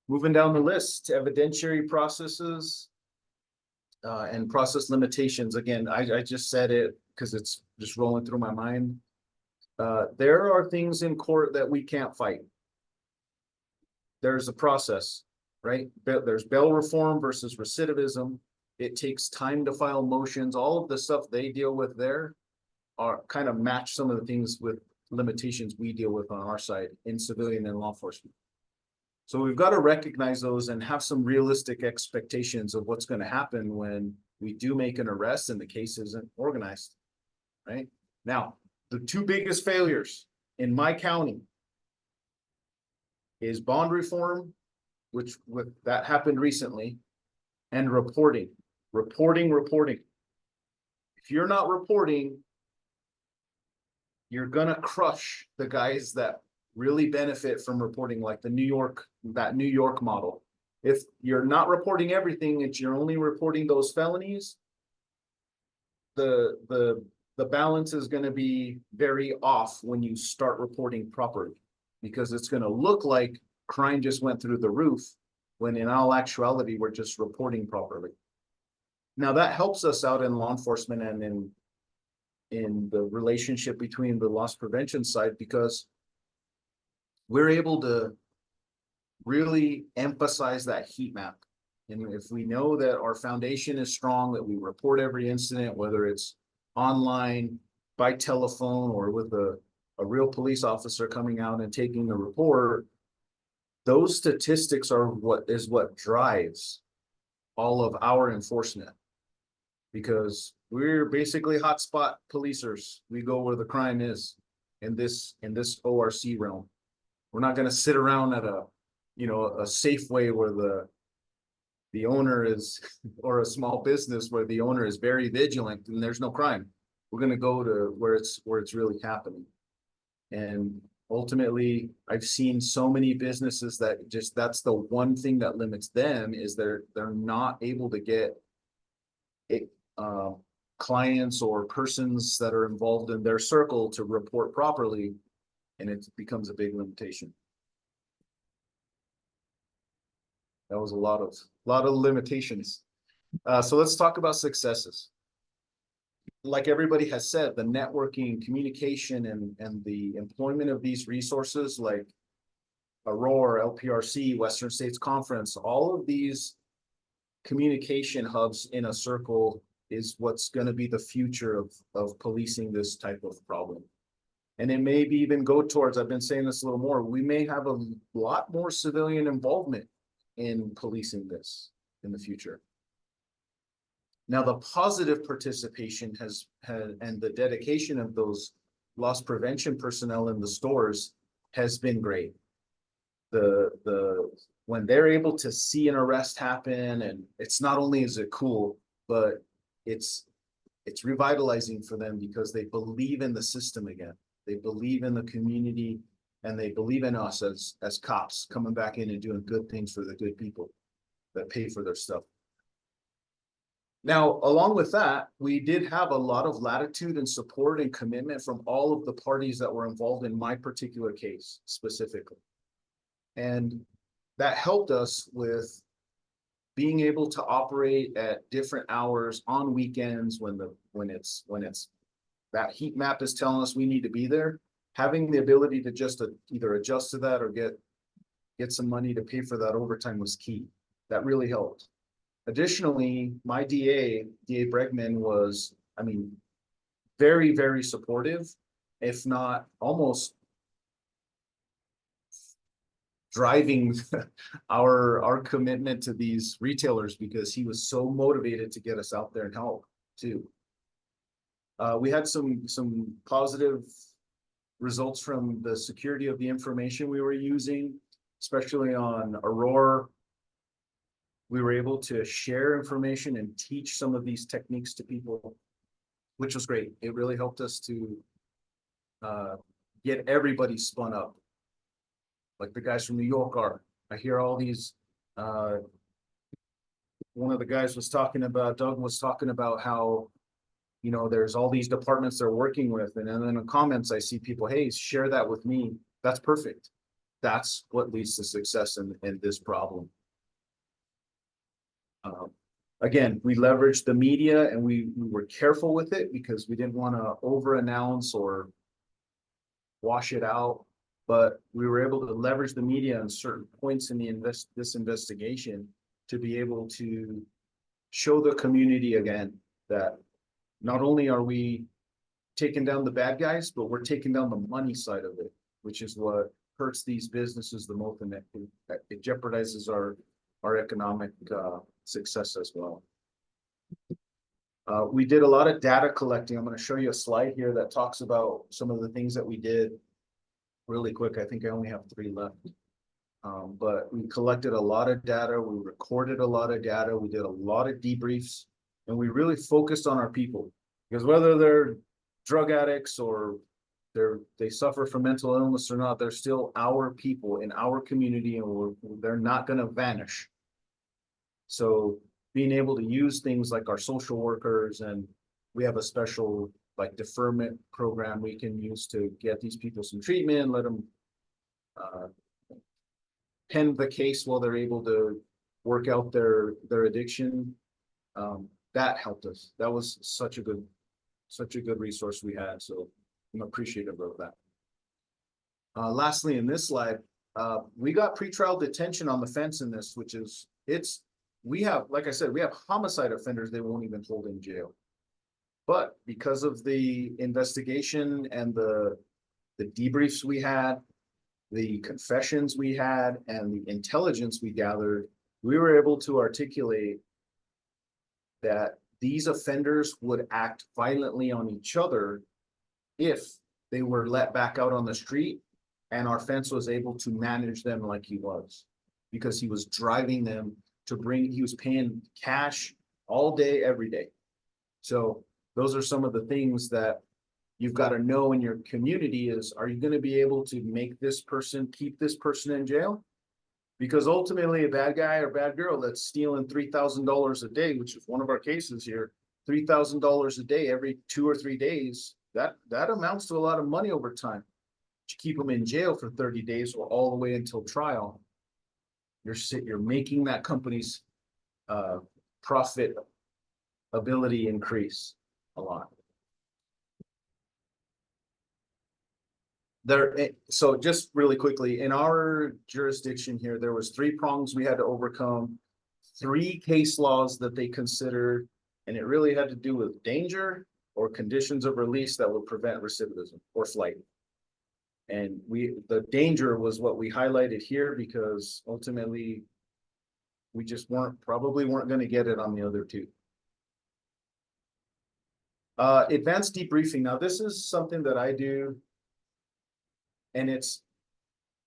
Moving down the list, evidentiary processes and process limitations. Again, I just said it because it's just rolling through my mind. There are things in court that we can't fight. There's a process, right? There's bail reform versus recidivism. It takes time to file motions. All of the stuff they deal with there are kind of match some of the things with limitations we deal with on our side in civilian and law enforcement. So we've got to recognize those and have some realistic expectations of what's going to happen when we do make an arrest and the case isn't organized, right? Now, the two biggest failures in my county is bond reform, which that happened recently, and reporting. If you're not reporting, you're gonna crush the guys that really benefit from reporting, like that New York model. If you're not reporting everything, and you're only reporting those felonies, the balance is going to be very off when you start reporting properly, because it's going to look like crime just went through the roof, when in all actuality, we're just reporting properly. Now that helps us out in law enforcement and in the relationship between the loss prevention side, because we're able to really emphasize that heat map. And if we know that our foundation is strong, that we report every incident, whether it's online, by telephone, or with a real police officer coming out and taking the report, those statistics are what drives all of our enforcement. Because we're basically hotspot policers. We go where the crime is in this ORC realm. We're not going to sit around at a Safeway where the owner is, or a small business where the owner is very vigilant and there's no crime. We're going to go to where it's really happening. And ultimately, I've seen so many businesses that that's the one thing that limits them, is they're not able to get clients or persons that are involved in their circle to report properly, and it becomes a big limitation. That was a lot of limitations. So let's talk about successes. Like everybody has said, the networking, communication, and the employment of these resources like Aurora, LPRC, Western States Conference, all of these communication hubs in a circle is what's going to be the future of policing this type of problem. And it may be even go towards, I've been saying this a little more, we may have a lot more civilian involvement in policing this in the future. Now, the positive participation and the dedication of those loss prevention personnel in the stores has been great. When they're able to see an arrest happen, and it's not only is it cool, but it's revitalizing for them, because they believe in the system again. They believe in the community, and they believe in us as cops coming back in and doing good things for the good people that pay for their stuff. Now, along with that, we did have a lot of latitude and support and commitment from all of the parties that were involved in my particular case specifically. And that helped us with being able to operate at different hours on weekends when it's that heat map is telling us we need to be there. Having the ability to just either adjust to that or get some money to pay for that overtime was key. That really helped. Additionally, my DA Bregman, was, very, very supportive, if not almost driving our commitment to these retailers, because he was so motivated to get us out there and help too. We had some positive results from the security of the information we were using, especially on Aurora. We were able to share information and teach some of these techniques to people, which was great. It really helped us to get everybody spun up. Like the guys from New York are. I hear all these, one of the guys was talking about, Doug was talking about how, there's all these departments they're working with. And then in the comments, I see people, hey, share that with me. That's perfect. That's what leads to success in this problem. Again, we leveraged the media and we were careful with it because we didn't want to over announce or wash it out, but we were able to leverage the media on certain points in this investigation to be able to show the community again that not only are we taking down the bad guys, but we're taking down the money side of it, which is what hurts these businesses the most, and it jeopardizes our economic success as well. We did a lot of data collecting. I'm going to show you a slide here that talks about some of the things that we did really quick. I think I only have 3 left. But we collected a lot of data. We recorded a lot of data. We did a lot of debriefs, and we really focused on our people, because whether they're drug addicts or they suffer from mental illness or not, they're still our people in our community, and they're not going to vanish. So being able to use things like our social workers, and we have a special like deferment program we can use to get these people some treatment, let them pen the case while they're able to work out their addiction. That helped us. That was such a good resource we had. So I'm appreciative of that. Lastly, in this slide, we got pretrial detention on the fence in this, which is we have, like I said, we have homicide offenders they won't even hold in jail. But because of the investigation and the debriefs we had, the confessions we had, and the intelligence we gathered, we were able to articulate that these offenders would act violently on each other if they were let back out on the street, and our fence was able to manage them like he was, because he was driving them he was paying cash all day, every day. So those are some of the things that you've got to know in your community is, are you going to be able to make this person, keep this person in jail? Because ultimately a bad guy or bad girl that's stealing $3,000 a day, which is one of our cases here, $3,000 a day, every 2 or 3 days, that amounts to a lot of money over time. To keep them in jail for 30 days or all the way until trial, you're making that company's profit ability increase a lot. So just really quickly, in our jurisdiction here, there was 3 prongs we had to overcome, 3 case laws that they considered, and it really had to do with danger or conditions of release that would prevent recidivism or flight. And the danger was what we highlighted here, because ultimately we just probably weren't going to get it on the other 2. Advanced debriefing. Now, this is something that I do, and it's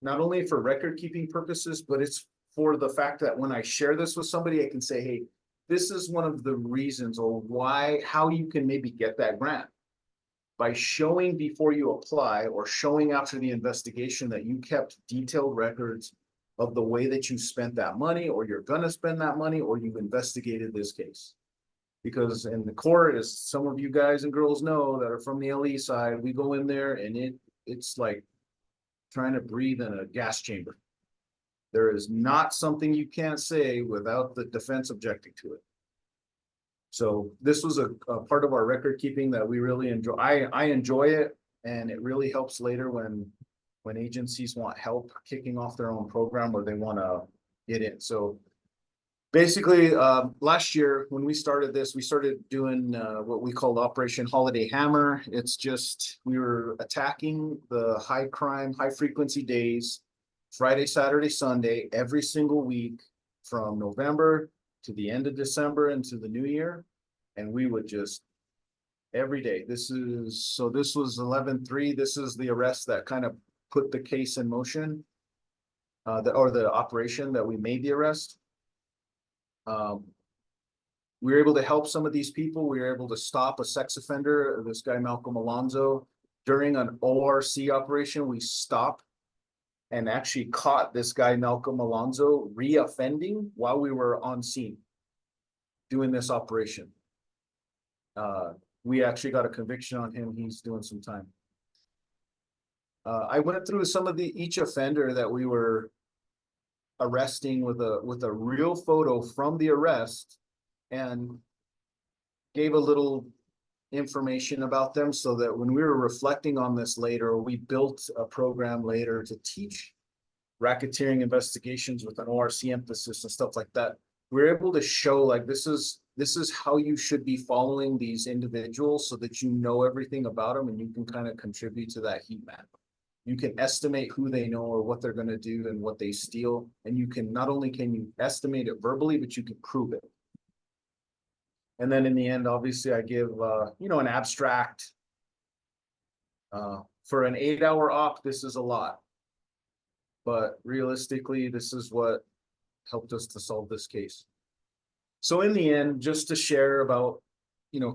not only for record keeping purposes, but it's for the fact that when I share this with somebody, I can say, hey, this is one of the reasons or how you can maybe get that grant. By showing before you apply or showing after the investigation that you kept detailed records of the way that you spent that money, or you're going to spend that money, or you've investigated this case. Because in the court, as some of you guys and girls know that are from the LE side, we go in there and it's like trying to breathe in a gas chamber. There is not something you can't say without the defense objecting to it. So this was a part of our record keeping that we really enjoy. I enjoy it, and it really helps later when agencies want help kicking off their own program or they want to get in. So basically, last year when we started this, we started doing what we called Operation Holiday Hammer. It's just we were attacking the high crime, high frequency days, Friday, Saturday, Sunday, every single week from November to the end of December into the new year. And we would just every day. This was 11/3. This is the arrest that kind of put the case in motion, the operation that we made the arrest. We were able to help some of these people. We were able to stop a sex offender, this guy Malcolm Alonzo, during an ORC operation. We stopped and actually caught this guy Malcolm Alonzo re-offending while we were on scene doing this operation. We actually got a conviction on him. He's doing some time. I went through some of each offender that we were arresting with a real photo from the arrest and gave a little information about them so that when we were reflecting on this later, we built a program later to teach racketeering investigations with an ORC emphasis and stuff like that. We're able to show like this is how you should be following these individuals so that you know everything about them and you can kind of contribute to that heat map. You can estimate who they know or what they're going to do and what they steal. And you can not only can you estimate it verbally, but you can prove it. And then in the end, obviously I give, an abstract, for an 8-hour op, this is a lot, but realistically, this is what helped us to solve this case. So in the end, just to share about,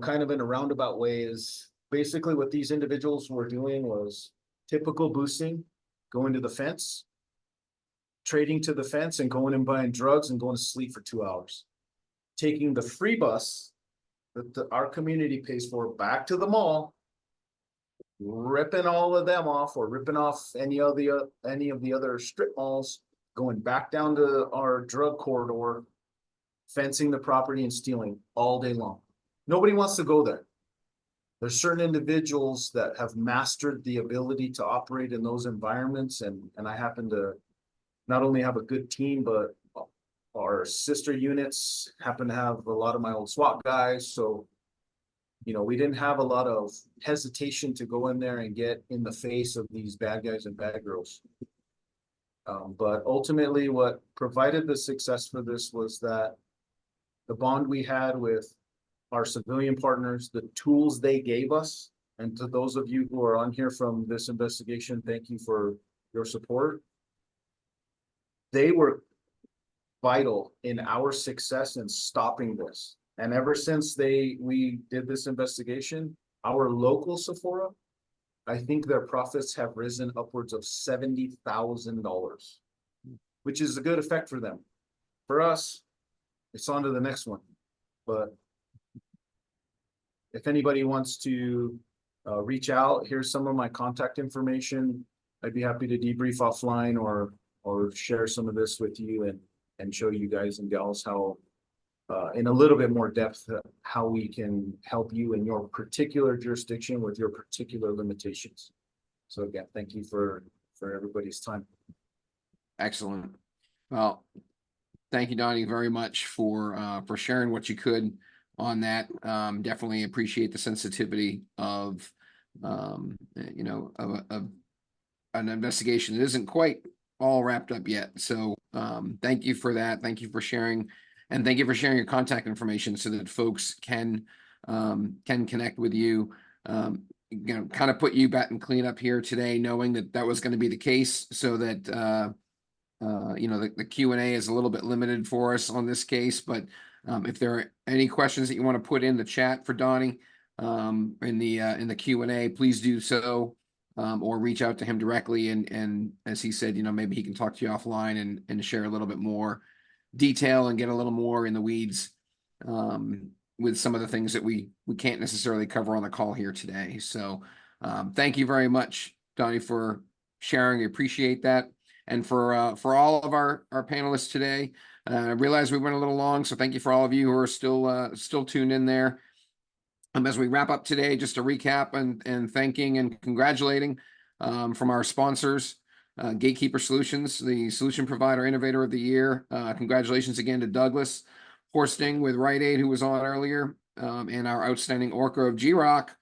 kind of in a roundabout way is basically what these individuals were doing was typical boosting, going to the fence, trading to the fence and going and buying drugs and going to sleep for 2 hours. Taking the free bus that our community pays for back to the mall, ripping all of them off or ripping off any of the other strip malls, going back down to our drug corridor, fencing the property and stealing all day long. Nobody wants to go there. There's certain individuals that have mastered the ability to operate in those environments. And I happen to not only have a good team, but our sister units happen to have a lot of my old SWAT guys. So, we didn't have a lot of hesitation to go in there and get in the face of these bad guys and bad girls. But ultimately what provided the success for this was that the bond we had with our civilian partners, the tools they gave us, and to those of you who are on here from this investigation, thank you for your support. They were vital in our success in stopping this. And ever since we did this investigation, our local Sephora, I think their profits have risen upwards of $70,000, which is a good effect for them. For us, it's on to the next one. But if anybody wants to reach out, here's some of my contact information. I'd be happy to debrief offline or share some of this with you and show you guys and gals how in a little bit more depth how we can help you in your particular jurisdiction with your particular limitations. So again, thank you for everybody's time. Excellent. Well, thank you, Donnie, very much for sharing what you could on that. Definitely appreciate the sensitivity of an investigation that isn't quite all wrapped up yet. So thank you for that. Thank you for sharing, and thank you for sharing your contact information so that folks can connect with you. Kind of put you back and clean up here today, knowing that was going to be the case, so that the Q&A is a little bit limited for us on this case. But if there are any questions that you want to put in the chat for Donnie in the Q&A, please do so, or reach out to him directly. And as he said, maybe he can talk to you offline and share a little bit more detail and get a little more in the weeds with some of the things that we can't necessarily cover on the call here today. So thank you very much, Donnie, for sharing. I appreciate that. And for all of our panelists today, I realize we went a little long, so thank you for all of you who are still tuned in there. As we wrap up today, just a recap and thanking and congratulating from our sponsors, Gatekeeper Solutions, the Solution Provider Innovator of the Year. Congratulations again to Douglas Horsting with Rite Aid, who was on earlier, and our outstanding Orca of G-Rock.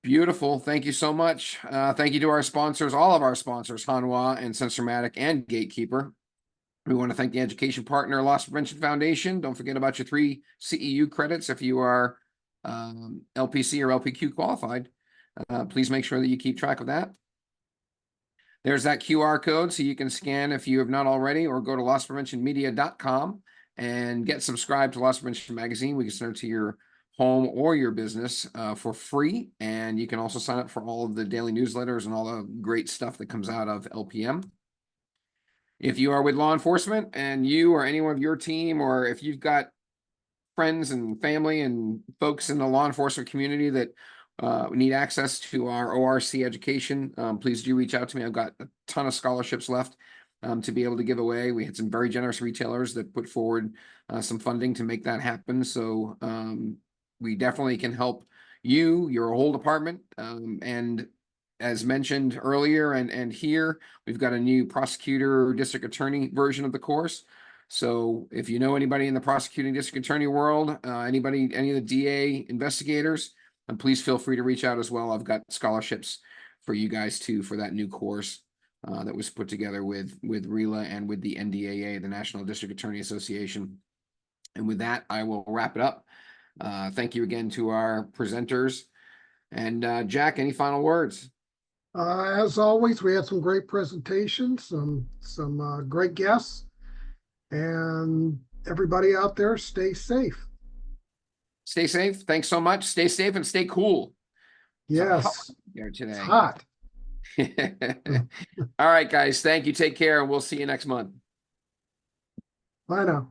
Beautiful. Thank you so much. Thank you to our sponsors, all of our sponsors, Hanwha and Sensormatic and Gatekeeper. We want to thank the education partner, Loss Prevention Foundation. Don't forget about your 3 CEU credits if you are LPC or LPQ qualified. Please make sure that you keep track of that. There's that QR code so you can scan if you have not already, or go to losspreventionmedia.com and get subscribed to Loss Prevention Magazine. We can send it to your home or your business for free. And you can also sign up for all of the daily newsletters and all the great stuff that comes out of LPM. If you are with law enforcement and you or anyone of your team, or if you've got friends and family and folks in the law enforcement community that need access to our ORC education, please do reach out to me. I've got a ton of scholarships left to be able to give away. We had some very generous retailers that put forward some funding to make that happen. So we definitely can help you, your whole department. And as mentioned earlier and here, we've got a new prosecutor district attorney version of the course. So if you know anybody in the prosecuting district attorney world, any of the DA investigators, please feel free to reach out as well. I've got scholarships for you guys too for that new course that was put together with RELA and with the NDAA, the National District Attorney Association. And with that, I will wrap it up. Thank you again to our presenters. And Jack, any final words? As always, we had some great presentations, some great guests, and everybody out there, stay safe. Stay safe. Thanks so much. Stay safe and stay cool. Yes, Here today. it's hot. All right, guys. Thank you. Take care, and we'll see you next month. Bye now.